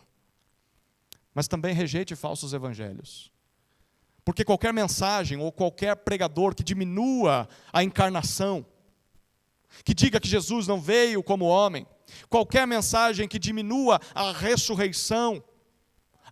Mas também rejeite falsos evangelhos. Porque qualquer mensagem ou qualquer pregador que diminua a encarnação, que diga que Jesus não veio como homem, qualquer mensagem que diminua a ressurreição,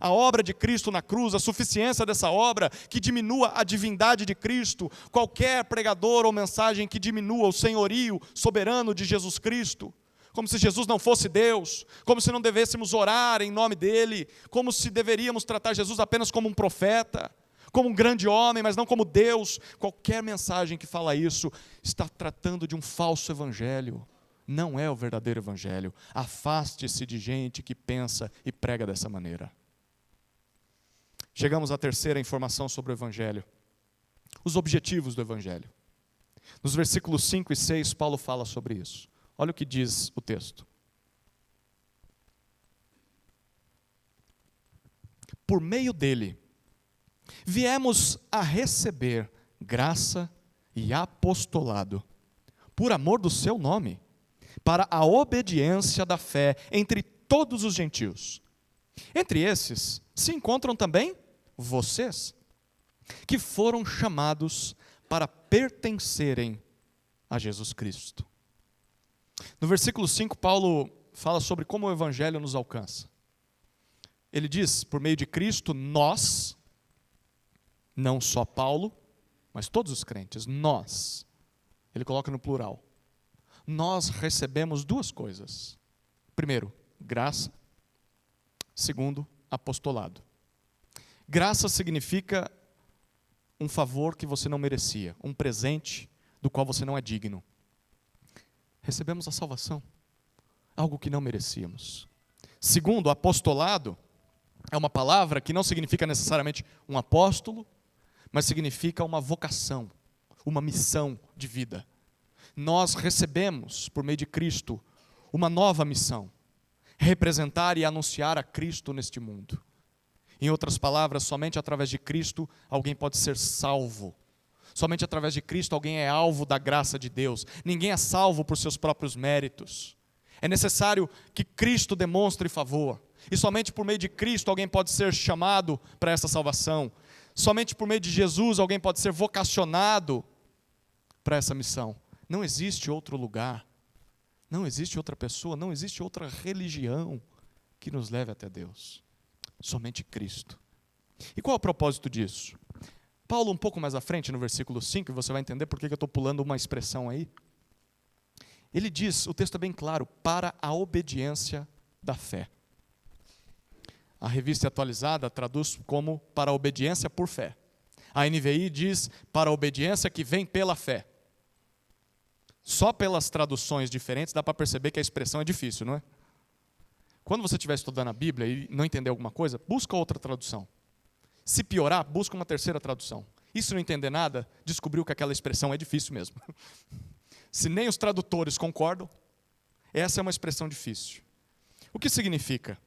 a obra de Cristo na cruz, a suficiência dessa obra, que diminua a divindade de Cristo, qualquer pregador ou mensagem que diminua o senhorio soberano de Jesus Cristo, como se Jesus não fosse Deus, como se não devêssemos orar em nome dele, como se deveríamos tratar Jesus apenas como um profeta, como um grande homem, mas não como Deus. Qualquer mensagem que fala isso está tratando de um falso evangelho. Não é o verdadeiro evangelho. Afaste-se de gente que pensa e prega dessa maneira. Chegamos à terceira informação sobre o evangelho. Os objetivos do evangelho. Nos versículos 5 e 6, Paulo fala sobre isso. Olha o que diz o texto. Por meio dele, viemos a receber graça e apostolado, por amor do seu nome, para a obediência da fé entre todos os gentios. Entre esses se encontram também vocês, que foram chamados para pertencerem a Jesus Cristo. No versículo 5, Paulo fala sobre como o evangelho nos alcança. Ele diz, por meio de Cristo, nós, não só Paulo, mas todos os crentes, nós, ele coloca no plural, nós recebemos duas coisas. Primeiro, graça. Segundo, apostolado. Graça significa um favor que você não merecia, um presente do qual você não é digno. Recebemos a salvação, algo que não merecíamos. Segundo, apostolado é uma palavra que não significa necessariamente um apóstolo, mas significa uma vocação, uma missão de vida. Nós recebemos, por meio de Cristo, uma nova missão: representar e anunciar a Cristo neste mundo. Em outras palavras, somente através de Cristo alguém pode ser salvo. Somente através de Cristo alguém é alvo da graça de Deus. Ninguém é salvo por seus próprios méritos. É necessário que Cristo demonstre favor. E somente por meio de Cristo alguém pode ser chamado para essa salvação. Somente por meio de Jesus alguém pode ser vocacionado para essa missão. Não existe outro lugar, não existe outra pessoa, não existe outra religião que nos leve até Deus. Somente Cristo. E qual é o propósito disso? Paulo, um pouco mais à frente, no versículo 5, e você vai entender por que eu estou pulando uma expressão aí. Ele diz, o texto é bem claro, para a obediência da fé. A Revista Atualizada traduz como para a obediência por fé. A NVI diz para a obediência que vem pela fé. Só pelas traduções diferentes dá para perceber que a expressão é difícil, não é? Quando você estiver estudando a Bíblia e não entender alguma coisa, busca outra tradução. Se piorar, busca uma terceira tradução. E se não entender nada, descobriu que aquela expressão é difícil mesmo. Se nem os tradutores concordam, essa é uma expressão difícil. O que significa?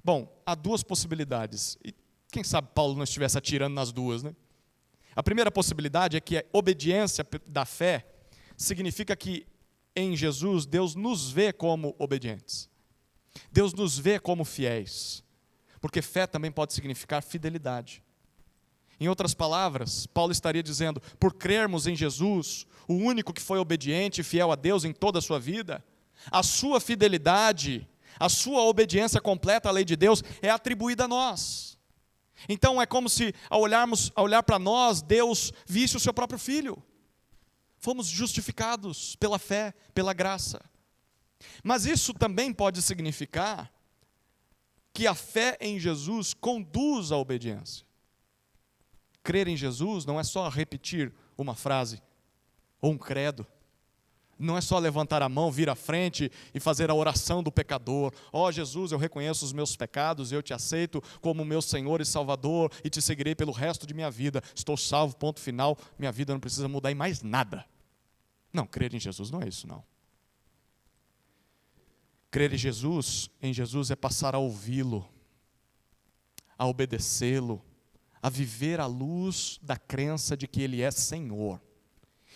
Bom, há duas possibilidades. E quem sabe Paulo não estivesse atirando nas duas, né? A primeira possibilidade é que a obediência da fé significa que em Jesus Deus nos vê como obedientes. Deus nos vê como fiéis. Porque fé também pode significar fidelidade. Em outras palavras, Paulo estaria dizendo, por crermos em Jesus, o único que foi obediente e fiel a Deus em toda a sua vida, a sua fidelidade, a sua obediência completa à lei de Deus é atribuída a nós. Então é como se, ao olhar para nós, Deus visse o seu próprio Filho. Fomos justificados pela fé, pela graça. Mas isso também pode significar que a fé em Jesus conduz à obediência. Crer em Jesus não é só repetir uma frase ou um credo. Não é só levantar a mão, vir à frente e fazer a oração do pecador. Ó Jesus, eu reconheço os meus pecados, eu te aceito como meu Senhor e Salvador e te seguirei pelo resto de minha vida. Estou salvo, ponto final, minha vida não precisa mudar em mais nada. Não, crer em Jesus não é isso não. Crer em Jesus é passar a ouvi-lo, a obedecê-lo, a viver à luz da crença de que Ele é Senhor.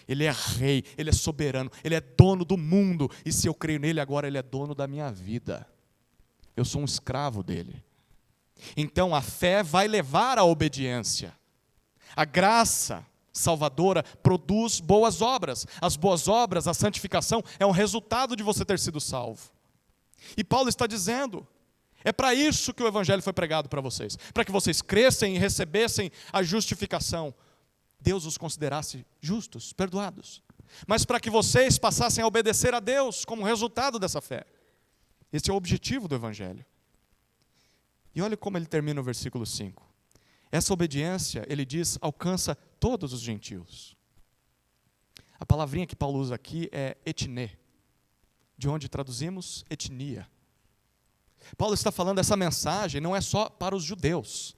Ele é rei, Ele é soberano, Ele é dono do mundo. E se eu creio nele agora, Ele é dono da minha vida. Eu sou um escravo dele. Então a fé vai levar à obediência. A graça salvadora produz boas obras. As boas obras, a santificação, é um resultado de você ter sido salvo. E Paulo está dizendo, é para isso que o Evangelho foi pregado para vocês. Para que vocês crescem e recebessem a justificação. Deus os considerasse justos, perdoados. Mas para que vocês passassem a obedecer a Deus como resultado dessa fé. Esse é o objetivo do Evangelho. E olha como ele termina o versículo 5. Essa obediência, ele diz, alcança todos os gentios. A palavrinha que Paulo usa aqui é etnê, de onde traduzimos etnia. Paulo está falando essa mensagem não é só para os judeus,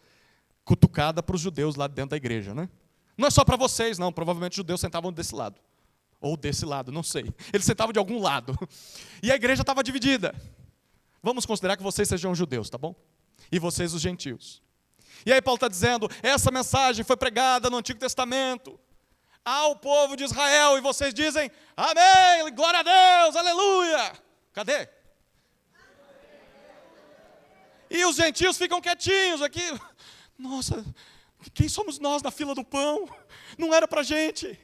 cutucada para os judeus lá dentro da igreja, né? Não é só para vocês, não. Provavelmente os judeus sentavam desse lado. Ou desse lado, não sei. Eles sentavam de algum lado. E a igreja estava dividida. Vamos considerar que vocês sejam judeus, tá bom? E vocês os gentios. E aí Paulo está dizendo, essa mensagem foi pregada no Antigo Testamento ao povo de Israel. E vocês dizem, amém, glória a Deus, aleluia. Cadê? E os gentios ficam quietinhos aqui. Nossa, quem somos nós na fila do pão? Não era para a gente.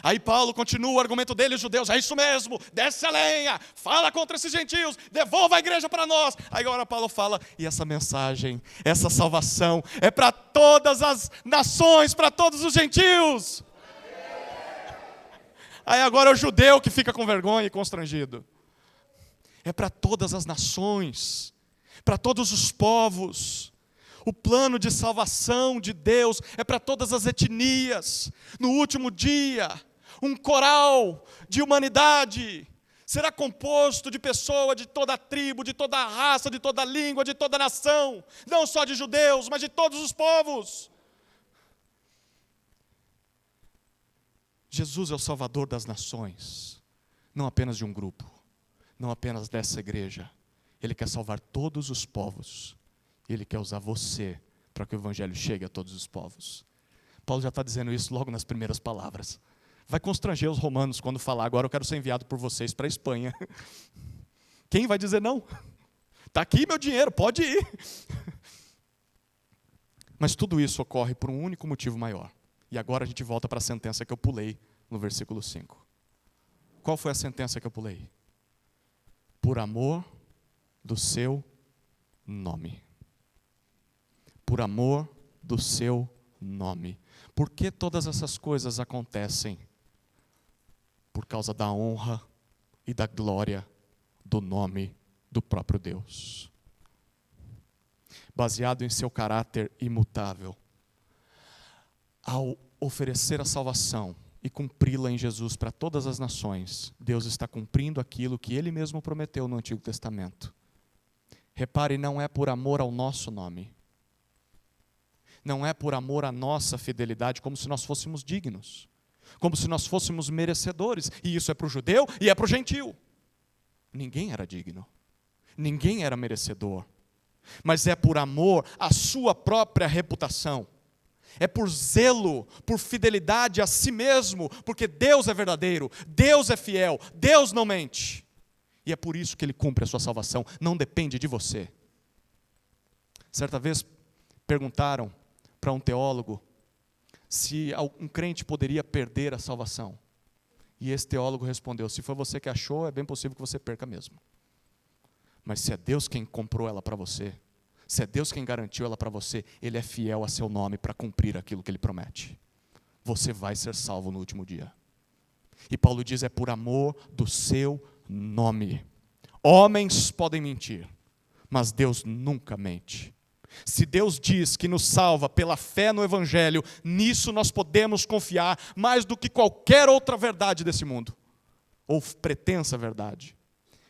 Aí Paulo continua o argumento dele, os judeus, é isso mesmo, desce a lenha, fala contra esses gentios, devolva a igreja para nós. Aí agora Paulo fala, e essa mensagem, essa salvação, é para todas as nações, para todos os gentios. Aí agora é o judeu que fica com vergonha e constrangido. É para todas as nações, para todos os povos. O plano de salvação de Deus é para todas as etnias. No último dia, um coral de humanidade será composto de pessoas de toda a tribo, de toda a raça, de toda a língua, de toda a nação. Não só de judeus, mas de todos os povos. Jesus é o Salvador das nações, não apenas de um grupo, não apenas dessa igreja. Ele quer salvar todos os povos. Ele quer usar você para que o Evangelho chegue a todos os povos. Paulo já está dizendo isso logo nas primeiras palavras. Vai constranger os romanos quando falar, agora eu quero ser enviado por vocês para a Espanha. Quem vai dizer não? Está aqui meu dinheiro, pode ir. Mas tudo isso ocorre por um único motivo maior. E agora a gente volta para a sentença que eu pulei no versículo 5. Qual foi a sentença que eu pulei? Por amor do seu nome. Por amor do seu nome. Por que todas essas coisas acontecem? Por causa da honra e da glória do nome do próprio Deus. Baseado em seu caráter imutável. Ao oferecer a salvação e cumpri-la em Jesus para todas as nações, Deus está cumprindo aquilo que Ele mesmo prometeu no Antigo Testamento. Repare, não é por amor ao nosso nome. Não é por amor à nossa fidelidade, como se nós fôssemos dignos. Como se nós fôssemos merecedores. E isso é para o judeu e é para o gentil. Ninguém era digno. Ninguém era merecedor. Mas é por amor à sua própria reputação. É por zelo, por fidelidade a si mesmo. Porque Deus é verdadeiro, Deus é fiel, Deus não mente. E é por isso que Ele cumpre a sua salvação. Não depende de você. Certa vez perguntaram para um teólogo se um crente poderia perder a salvação. E esse teólogo respondeu, se foi você que achou, é bem possível que você perca mesmo. Mas se é Deus quem comprou ela para você, se é Deus quem garantiu ela para você, Ele é fiel a seu nome para cumprir aquilo que Ele promete. Você vai ser salvo no último dia. E Paulo diz, é por amor do seu nome. Homens podem mentir, mas Deus nunca mente. Se Deus diz que nos salva pela fé no Evangelho, nisso nós podemos confiar mais do que qualquer outra verdade desse mundo, ou pretensa verdade.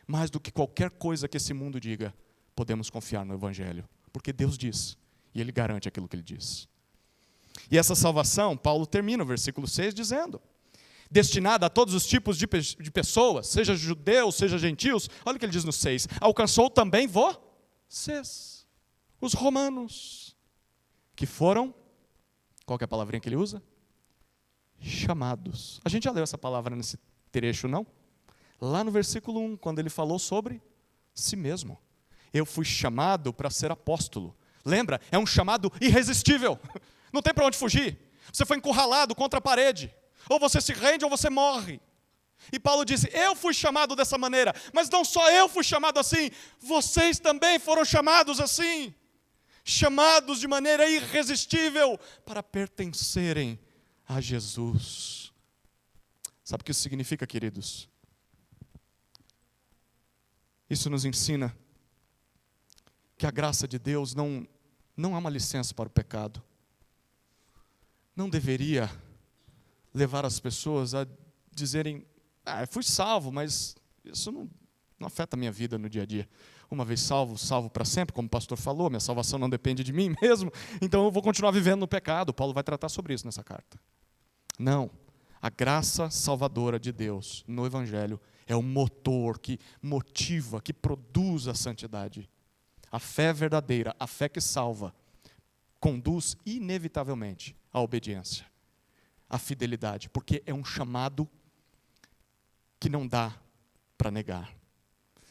Mais do que qualquer coisa que esse mundo diga, podemos confiar no Evangelho, porque Deus diz, e Ele garante aquilo que Ele diz. E essa salvação, Paulo termina o versículo 6 dizendo, destinada a todos os tipos de pessoas, seja judeus, seja gentios, olha o que ele diz no 6, alcançou também vocês, os romanos, que foram, qual que é a palavrinha que ele usa? Chamados. A gente já leu essa palavra nesse trecho, não? Lá no versículo 1, quando ele falou sobre si mesmo. Eu fui chamado para ser apóstolo. Lembra? É um chamado irresistível. Não tem para onde fugir. Você foi encurralado contra a parede. Ou você se rende ou você morre. E Paulo disse, eu fui chamado dessa maneira. Mas não só eu fui chamado assim, vocês também foram chamados assim. Chamados de maneira irresistível para pertencerem a Jesus. Sabe o que isso significa, queridos? Isso nos ensina que a graça de Deus não é uma licença para o pecado. Não deveria levar as pessoas a dizerem, eu fui salvo, mas isso não afeta a minha vida no dia a dia. Uma vez salvo, salvo para sempre, como o pastor falou, minha salvação não depende de mim mesmo, então eu vou continuar vivendo no pecado. Paulo vai tratar sobre isso nessa carta. Não, a graça salvadora de Deus no Evangelho é o motor que motiva, que produz a santidade. A fé verdadeira, a fé que salva, conduz inevitavelmente à obediência, à fidelidade, porque é um chamado que não dá para negar.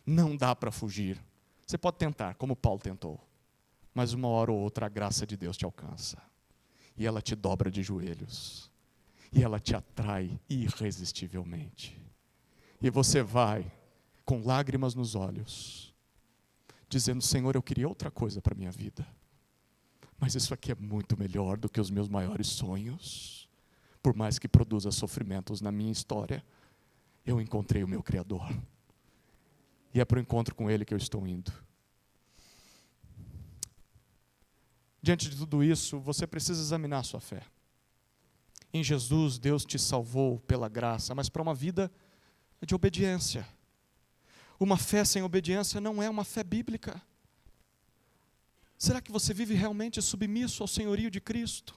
Não dá para fugir. Você pode tentar, como Paulo tentou, mas uma hora ou outra a graça de Deus te alcança. E ela te dobra de joelhos. E ela te atrai irresistivelmente. E você vai, com lágrimas nos olhos, dizendo, Senhor, eu queria outra coisa para a minha vida. Mas isso aqui é muito melhor do que os meus maiores sonhos. Por mais que produza sofrimentos na minha história, eu encontrei o meu Criador. E é para o encontro com Ele que eu estou indo. Diante de tudo isso, você precisa examinar a sua fé. Em Jesus, Deus te salvou pela graça, mas para uma vida de obediência. Uma fé sem obediência não é uma fé bíblica. Será que você vive realmente submisso ao senhorio de Cristo?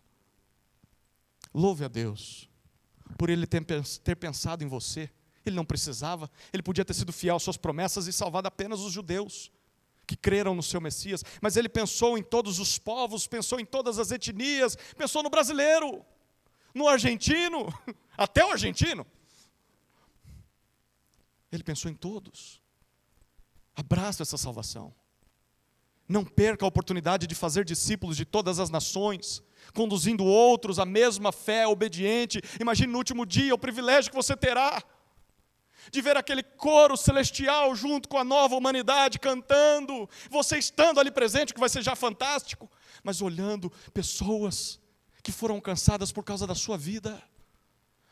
Louve a Deus por Ele ter pensado em você. Ele não precisava, ele podia ter sido fiel às suas promessas e salvado apenas os judeus que creram no seu Messias, mas ele pensou em todos os povos, pensou em todas as etnias, pensou no brasileiro, no argentino, até o argentino. Ele pensou em todos. Abraça essa salvação. Não perca a oportunidade de fazer discípulos de todas as nações, conduzindo outros à mesma fé obediente. Imagine no último dia o privilégio que você terá de ver aquele coro celestial junto com a nova humanidade cantando, você estando ali presente, que vai ser já fantástico, mas olhando pessoas que foram alcançadas por causa da sua vida.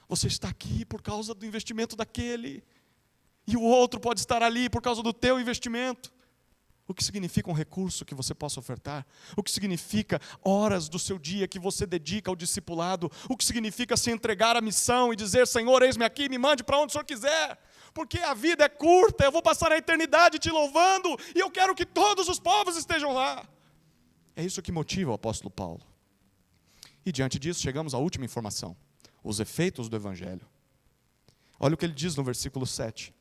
Você está aqui por causa do investimento daquele, e o outro pode estar ali por causa do teu investimento. O que significa um recurso que você possa ofertar? O que significa horas do seu dia que você dedica ao discipulado? O que significa se entregar à missão e dizer, Senhor, eis-me aqui, me mande para onde o Senhor quiser. Porque a vida é curta, eu vou passar a eternidade te louvando e eu quero que todos os povos estejam lá. É isso que motiva o apóstolo Paulo. E diante disso, chegamos à última informação, os efeitos do Evangelho. Olha o que ele diz no versículo 7.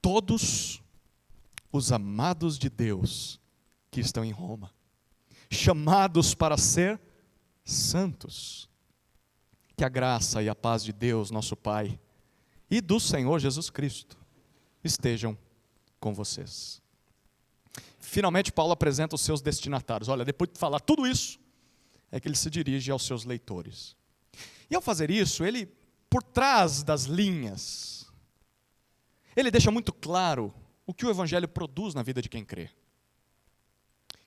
Todos os amados de Deus que estão em Roma, chamados para ser santos, que a graça e a paz de Deus, nosso Pai, e do Senhor Jesus Cristo, estejam com vocês. Finalmente Paulo apresenta os seus destinatários. Olha, depois de falar tudo isso, é que ele se dirige aos seus leitores. E ao fazer isso, ele, por trás das linhas, ele deixa muito claro o que o Evangelho produz na vida de quem crê.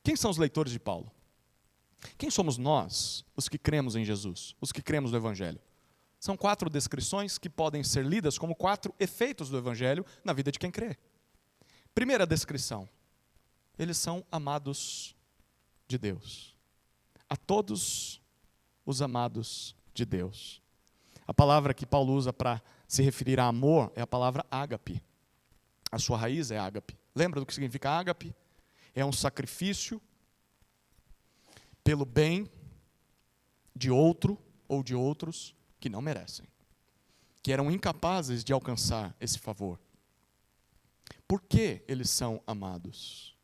Quem são os leitores de Paulo? Quem somos nós, os que cremos em Jesus, os que cremos no Evangelho? São 4 descrições que podem ser lidas como 4 efeitos do Evangelho na vida de quem crê. Primeira descrição: eles são amados de Deus. A todos os amados de Deus. A palavra que Paulo usa para se referir a amor é a palavra ágape. A sua raiz é ágape. Lembra do que significa ágape? É um sacrifício pelo bem de outro ou de outros que não merecem, que eram incapazes de alcançar esse favor. Por que eles são amados?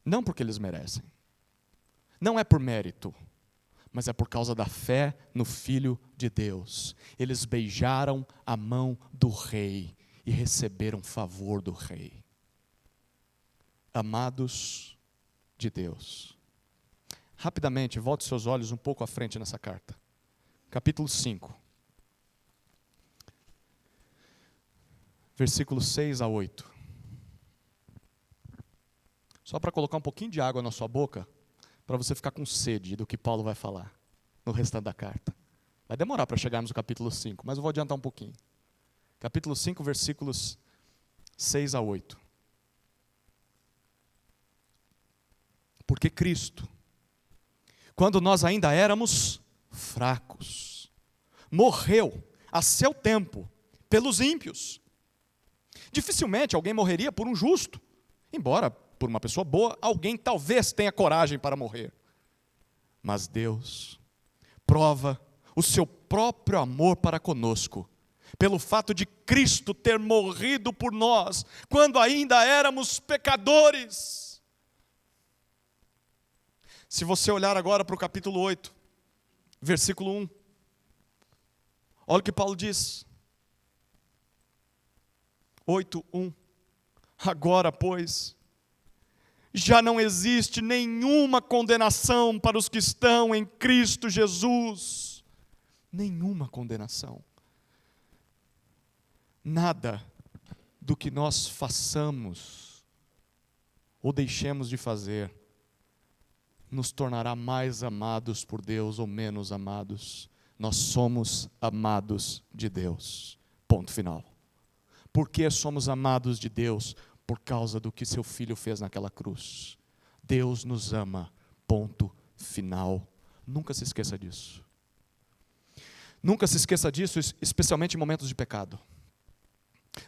Não porque eles merecem. Não é por mérito, mas é por causa da fé no Filho de Deus. Eles beijaram a mão do rei e receberam favor do rei. Amados de Deus. Rapidamente, volte seus olhos um pouco à frente nessa carta. Capítulo 5. Versículos 6 a 8. Só para colocar um pouquinho de água na sua boca, para você ficar com sede do que Paulo vai falar no restante da carta. Vai demorar para chegarmos no capítulo 5, mas eu vou adiantar um pouquinho. Capítulo 5, versículos 6 a 8. Porque Cristo, quando nós ainda éramos fracos, morreu a seu tempo pelos ímpios. Dificilmente alguém morreria por um justo, embora por uma pessoa boa, alguém talvez tenha coragem para morrer. Mas Deus prova o seu próprio amor para conosco, pelo fato de Cristo ter morrido por nós, quando ainda éramos pecadores. Se você olhar agora para o capítulo 8, versículo 1, olha o que Paulo diz. 8:1. Agora, pois, já não existe nenhuma condenação para os que estão em Cristo Jesus. Nenhuma condenação. Nada do que nós façamos ou deixemos de fazer nos tornará mais amados por Deus ou menos amados. Nós somos amados de Deus. Ponto final. Por que somos amados de Deus? Por causa do que seu Filho fez naquela cruz. Deus nos ama, ponto final. Nunca se esqueça disso. Nunca se esqueça disso, especialmente em momentos de pecado.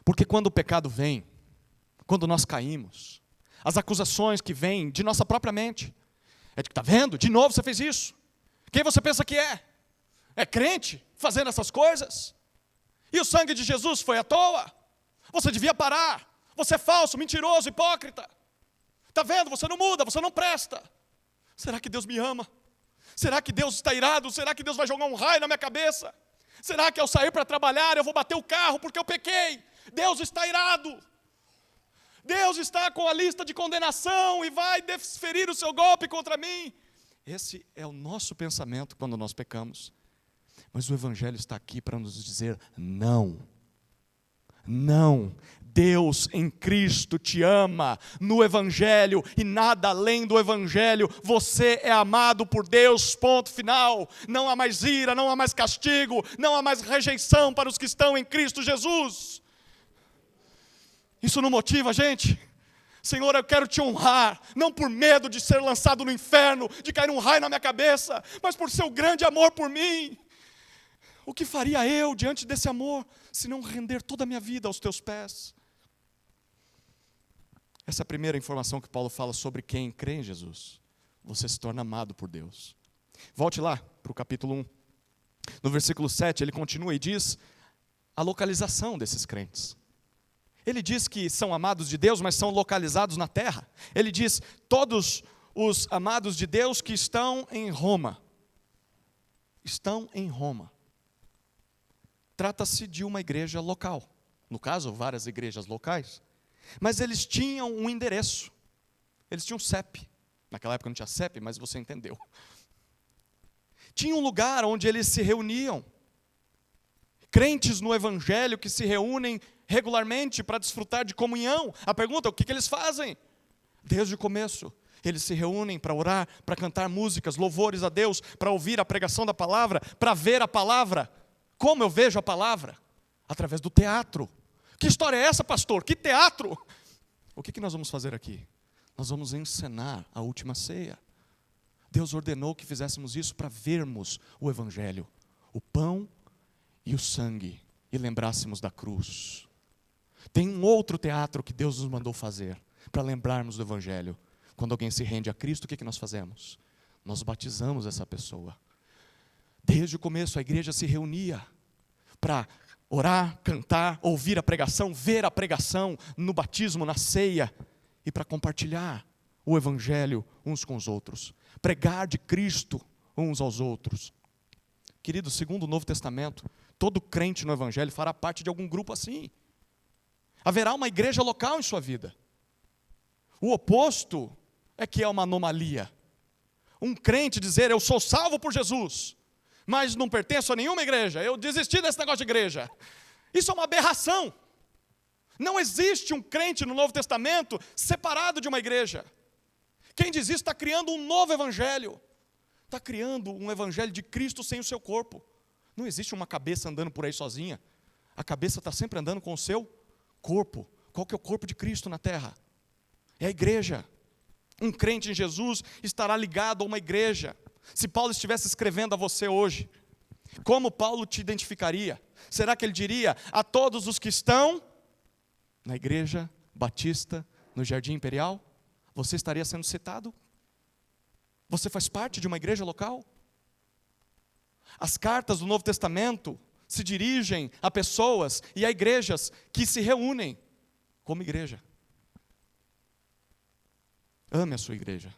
Porque quando o pecado vem, quando nós caímos, as acusações que vêm de nossa própria mente, é de que, está vendo? De novo você fez isso. Quem você pensa que é? É crente fazendo essas coisas? E o sangue de Jesus foi à toa? Você devia parar. Você é falso, mentiroso, hipócrita. Está vendo? Você não muda, você não presta. Será que Deus me ama? Será que Deus está irado? Será que Deus vai jogar um raio na minha cabeça? Será que ao sair para trabalhar eu vou bater o carro porque eu pequei? Deus está irado. Deus está com a lista de condenação e vai desferir o seu golpe contra mim. Esse é o nosso pensamento quando nós pecamos. Mas o Evangelho está aqui para nos dizer não. Não. Deus em Cristo te ama no Evangelho e nada além do Evangelho. Você é amado por Deus, ponto final. Não há mais ira, não há mais castigo, não há mais rejeição para os que estão em Cristo Jesus. Isso não motiva a gente? Senhor, eu quero te honrar, não por medo de ser lançado no inferno, de cair um raio na minha cabeça, mas por seu grande amor por mim. O que faria eu diante desse amor, se não render toda a minha vida aos teus pés? Essa é a primeira informação que Paulo fala sobre quem crê em Jesus. Você se torna amado por Deus. Volte lá para o capítulo 1. No versículo 7, ele continua e diz a localização desses crentes. Ele diz que são amados de Deus, mas são localizados na terra. Ele diz, todos os amados de Deus que estão em Roma. Estão em Roma. Trata-se de uma igreja local. No caso, várias igrejas locais. Mas eles tinham um endereço. Eles tinham CEP. Naquela época não tinha CEP, mas você entendeu. Tinha um lugar onde eles se reuniam. Crentes no Evangelho que se reúnem regularmente para desfrutar de comunhão. A pergunta é, o que eles fazem? Desde o começo, eles se reúnem para orar, para cantar músicas, louvores a Deus, para ouvir a pregação da palavra, para ver a palavra Como eu vejo a palavra? Através do teatro. Que história é essa, pastor? Que teatro? O que nós vamos fazer aqui? Nós vamos encenar a última ceia. Deus ordenou que fizéssemos isso para vermos o Evangelho, o pão e o sangue, e lembrássemos da cruz. Tem um outro teatro que Deus nos mandou fazer, para lembrarmos do Evangelho. Quando alguém se rende a Cristo, o que nós fazemos? Nós batizamos essa pessoa. Desde o começo a igreja se reunia para orar, cantar, ouvir a pregação, ver a pregação no batismo, na ceia, e para compartilhar o Evangelho uns com os outros, pregar de Cristo uns aos outros. Querido, segundo o Novo Testamento, todo crente no Evangelho fará parte de algum grupo assim. Haverá uma igreja local em sua vida. O oposto é que é uma anomalia. Um crente dizer, eu sou salvo por Jesus, mas não pertenço a nenhuma igreja, eu desisti desse negócio de igreja. Isso é uma aberração. Não existe um crente no Novo Testamento separado de uma igreja. Quem diz isso está criando um novo evangelho. Está criando um evangelho de Cristo sem o seu corpo. Não existe uma cabeça andando por aí sozinha. A cabeça está sempre andando com o seu corpo. Qual que é o corpo de Cristo na terra? É a igreja. Um crente em Jesus estará ligado a uma igreja. Se Paulo estivesse escrevendo a você hoje, como Paulo te identificaria? Será que ele diria a todos os que estão na igreja batista, no Jardim Imperial? Você estaria sendo citado? Você faz parte de uma igreja local? As cartas do Novo Testamento se dirigem a pessoas e a igrejas que se reúnem como igreja. Ame a sua igreja.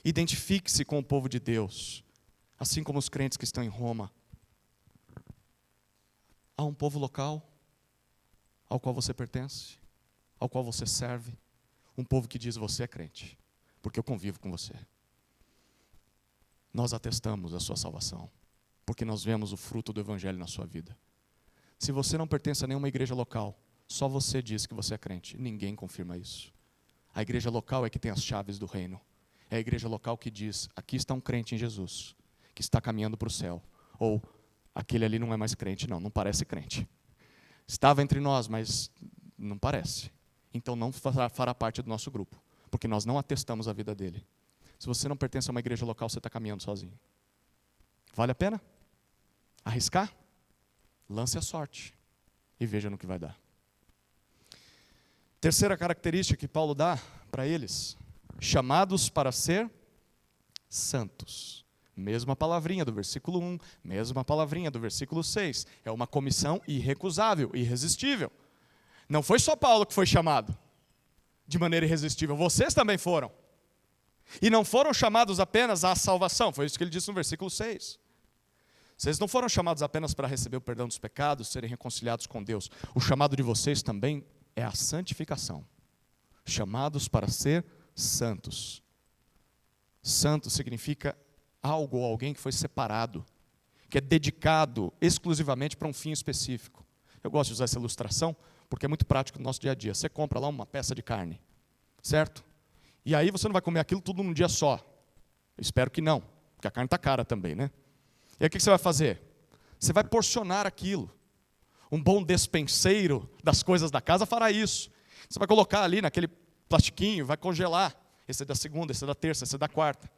Identifique-se com o povo de Deus, assim como os crentes que estão em Roma. Há um povo local ao qual você pertence, ao qual você serve, um povo que diz, você é crente, porque eu convivo com você. Nós atestamos a sua salvação, porque nós vemos o fruto do Evangelho na sua vida. Se você não pertence a nenhuma igreja local, só você diz que você é crente, ninguém confirma isso. A igreja local é que tem as chaves do reino. É a igreja local que diz, aqui está um crente em Jesus, que está caminhando para o céu. Ou, aquele ali não é mais crente, não parece crente. Estava entre nós, mas não parece. Então não fará parte do nosso grupo, porque nós não atestamos a vida dele. Se você não pertence a uma igreja local, você está caminhando sozinho. Vale a pena? Arriscar? Lance a sorte e veja no que vai dar. Terceira característica que Paulo dá para eles, chamados para ser santos. Mesma palavrinha do versículo 1, mesma palavrinha do versículo 6. É uma comissão irrecusável, irresistível. Não foi só Paulo que foi chamado de maneira irresistível, vocês também foram. E não foram chamados apenas à salvação, foi isso que ele disse no versículo 6. Vocês não foram chamados apenas para receber o perdão dos pecados, serem reconciliados com Deus. O chamado de vocês também é a santificação. Chamados para ser santos. Santo significa algo ou alguém que foi separado, que é dedicado exclusivamente para um fim específico. Eu gosto de usar essa ilustração, porque é muito prático no nosso dia a dia. Você compra lá uma peça de carne, certo? E aí você não vai comer aquilo tudo num dia só. Eu espero que não, porque a carne está cara também, né? E aí o que você vai fazer? Você vai porcionar aquilo. Um bom despenseiro das coisas da casa fará isso. Você vai colocar ali naquele plastiquinho, vai congelar. Esse é da segunda, esse é da terça, esse é da quarta.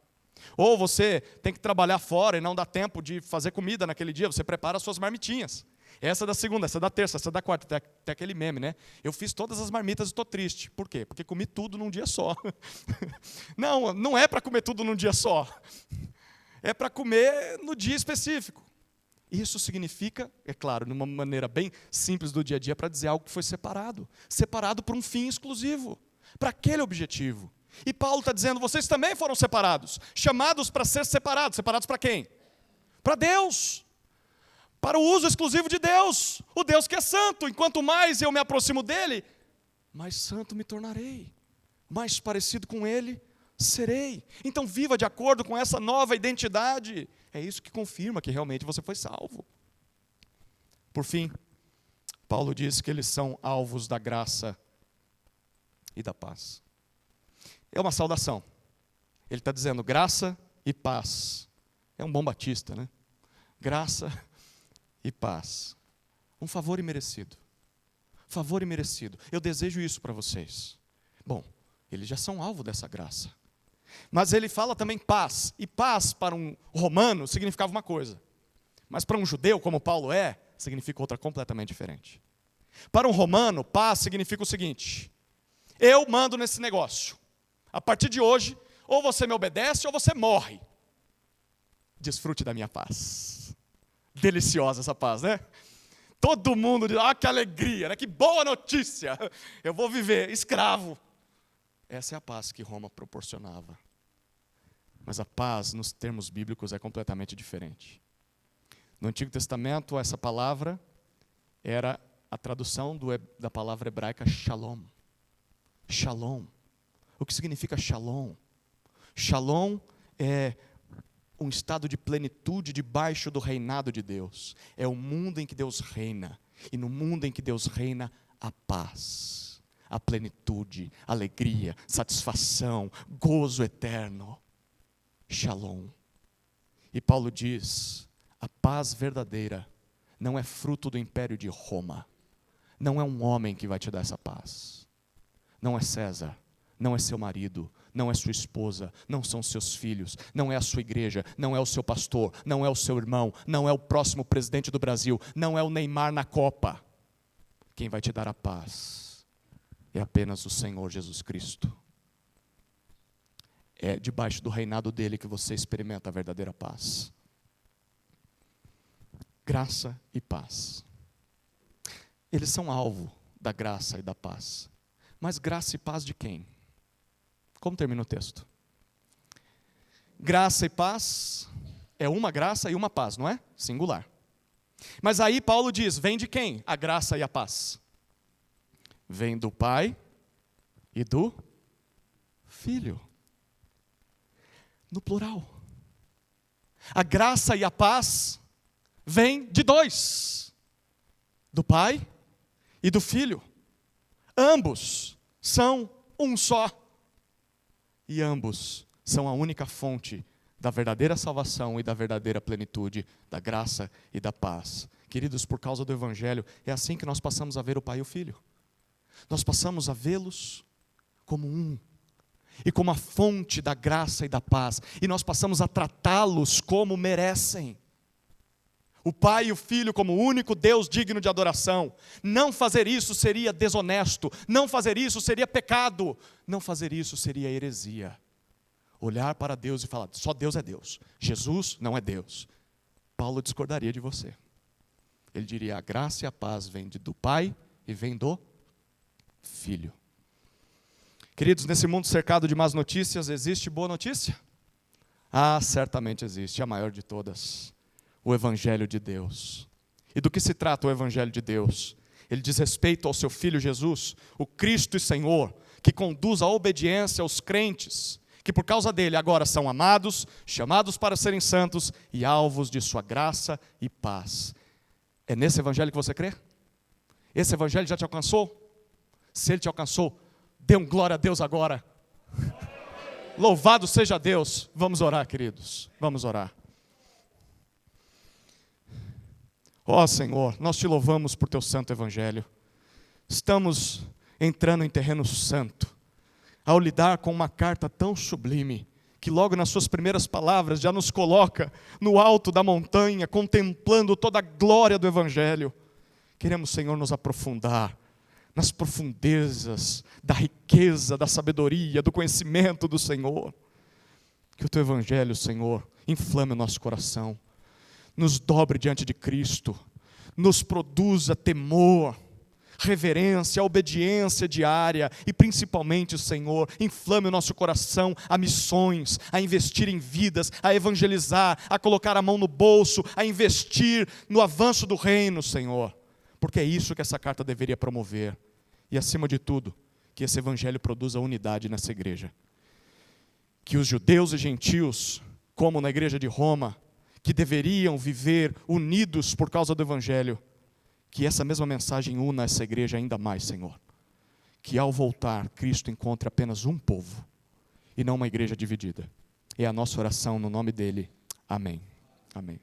Ou você tem que trabalhar fora e não dá tempo de fazer comida naquele dia, você prepara as suas marmitinhas. Essa é da segunda, essa é da terça, essa é da quarta. Tem aquele meme, né? Eu fiz todas as marmitas e estou triste. Por quê? Porque comi tudo num dia só. Não é para comer tudo num dia só. É para comer no dia específico. Isso significa, é claro, de uma maneira bem simples do dia a dia, para dizer algo que foi separado. Separado para um fim exclusivo, para aquele objetivo. E Paulo está dizendo, vocês também foram separados, chamados para ser separados. Separados para quem? Para Deus. Para o uso exclusivo de Deus. O Deus que é santo. Enquanto mais eu me aproximo dele, mais santo me tornarei. Mais parecido com ele serei. Então viva de acordo com essa nova identidade. É isso que confirma que realmente você foi salvo. Por fim, Paulo diz que eles são alvos da graça e da paz. É uma saudação. Ele está dizendo graça e paz. É um bom batista, né? Graça e paz. Um favor imerecido. Favor imerecido. Eu desejo isso para vocês. Bom, eles já são alvo dessa graça. Mas ele fala também paz. E paz para um romano significava uma coisa. Mas para um judeu, como Paulo é, significa outra completamente diferente. Para um romano, paz significa o seguinte: eu mando nesse negócio. A partir de hoje, ou você me obedece ou você morre. Desfrute da minha paz. Deliciosa essa paz, né? Todo mundo diz, que alegria, né? Que boa notícia. Eu vou viver escravo. Essa é a paz que Roma proporcionava. Mas a paz, nos termos bíblicos, é completamente diferente. No Antigo Testamento, essa palavra era a tradução da palavra hebraica shalom. Shalom. O que significa shalom? Shalom é um estado de plenitude debaixo do reinado de Deus. É o mundo em que Deus reina. E no mundo em que Deus reina, a paz, a plenitude, alegria, satisfação, gozo eterno. Shalom. E Paulo diz, a paz verdadeira não é fruto do império de Roma. Não é um homem que vai te dar essa paz. Não é César, não é seu marido, não é sua esposa, não são seus filhos, não é a sua igreja, não é o seu pastor, não é o seu irmão, não é o próximo presidente do Brasil, não é o Neymar na Copa. Quem vai te dar a paz é apenas o Senhor Jesus Cristo. É debaixo do reinado dele que você experimenta a verdadeira paz. Graça e paz. Eles são alvo da graça e da paz. Mas graça e paz de quem? Como termina o texto? Graça e paz é uma graça e uma paz, não é? Singular. Mas aí Paulo diz, vem de quem? A graça e a paz. Vem do Pai e do Filho. No plural. A graça e a paz vem de dois. Do Pai e do Filho. Ambos são um só. E ambos são a única fonte da verdadeira salvação e da verdadeira plenitude, da graça e da paz. Queridos, por causa do Evangelho, é assim que nós passamos a ver o Pai e o Filho. Nós passamos a vê-los como um. E como a fonte da graça e da paz. E nós passamos a tratá-los como merecem. O Pai e o Filho como o único Deus digno de adoração. Não fazer isso seria desonesto. Não fazer isso seria pecado. Não fazer isso seria heresia. Olhar para Deus e falar, só Deus é Deus. Jesus não é Deus. Paulo discordaria de você. Ele diria, a graça e a paz vêm do Pai e vêm do Filho. Queridos, nesse mundo cercado de más notícias, existe boa notícia? Certamente existe, a maior de todas. O Evangelho de Deus. E do que se trata o Evangelho de Deus? Ele diz respeito ao seu Filho Jesus, o Cristo e Senhor, que conduz a obediência aos crentes, que por causa dele agora são amados, chamados para serem santos e alvos de sua graça e paz. É nesse Evangelho que você crê? Esse Evangelho já te alcançou? Se ele te alcançou, dê um glória a Deus agora. Louvado seja Deus. Vamos orar, queridos. Vamos orar. Ó Senhor, nós te louvamos por teu santo Evangelho. Estamos entrando em terreno santo, ao lidar com uma carta tão sublime, que logo nas suas primeiras palavras já nos coloca no alto da montanha, contemplando toda a glória do Evangelho. Queremos, Senhor, nos aprofundar nas profundezas da riqueza, da sabedoria, do conhecimento do Senhor. Que o teu Evangelho, Senhor, inflame o nosso coração, nos dobre diante de Cristo, nos produza temor, reverência, obediência diária e principalmente, Senhor, inflame o nosso coração a missões, a investir em vidas, a evangelizar, a colocar a mão no bolso, a investir no avanço do reino, Senhor, porque é isso que essa carta deveria promover. E acima de tudo, que esse Evangelho produza unidade nessa igreja. Que os judeus e gentios, como na igreja de Roma, que deveriam viver unidos por causa do Evangelho, que essa mesma mensagem una essa igreja ainda mais, Senhor. Que ao voltar, Cristo encontre apenas um povo, e não uma igreja dividida. É a nossa oração no nome dele. Amém. Amém.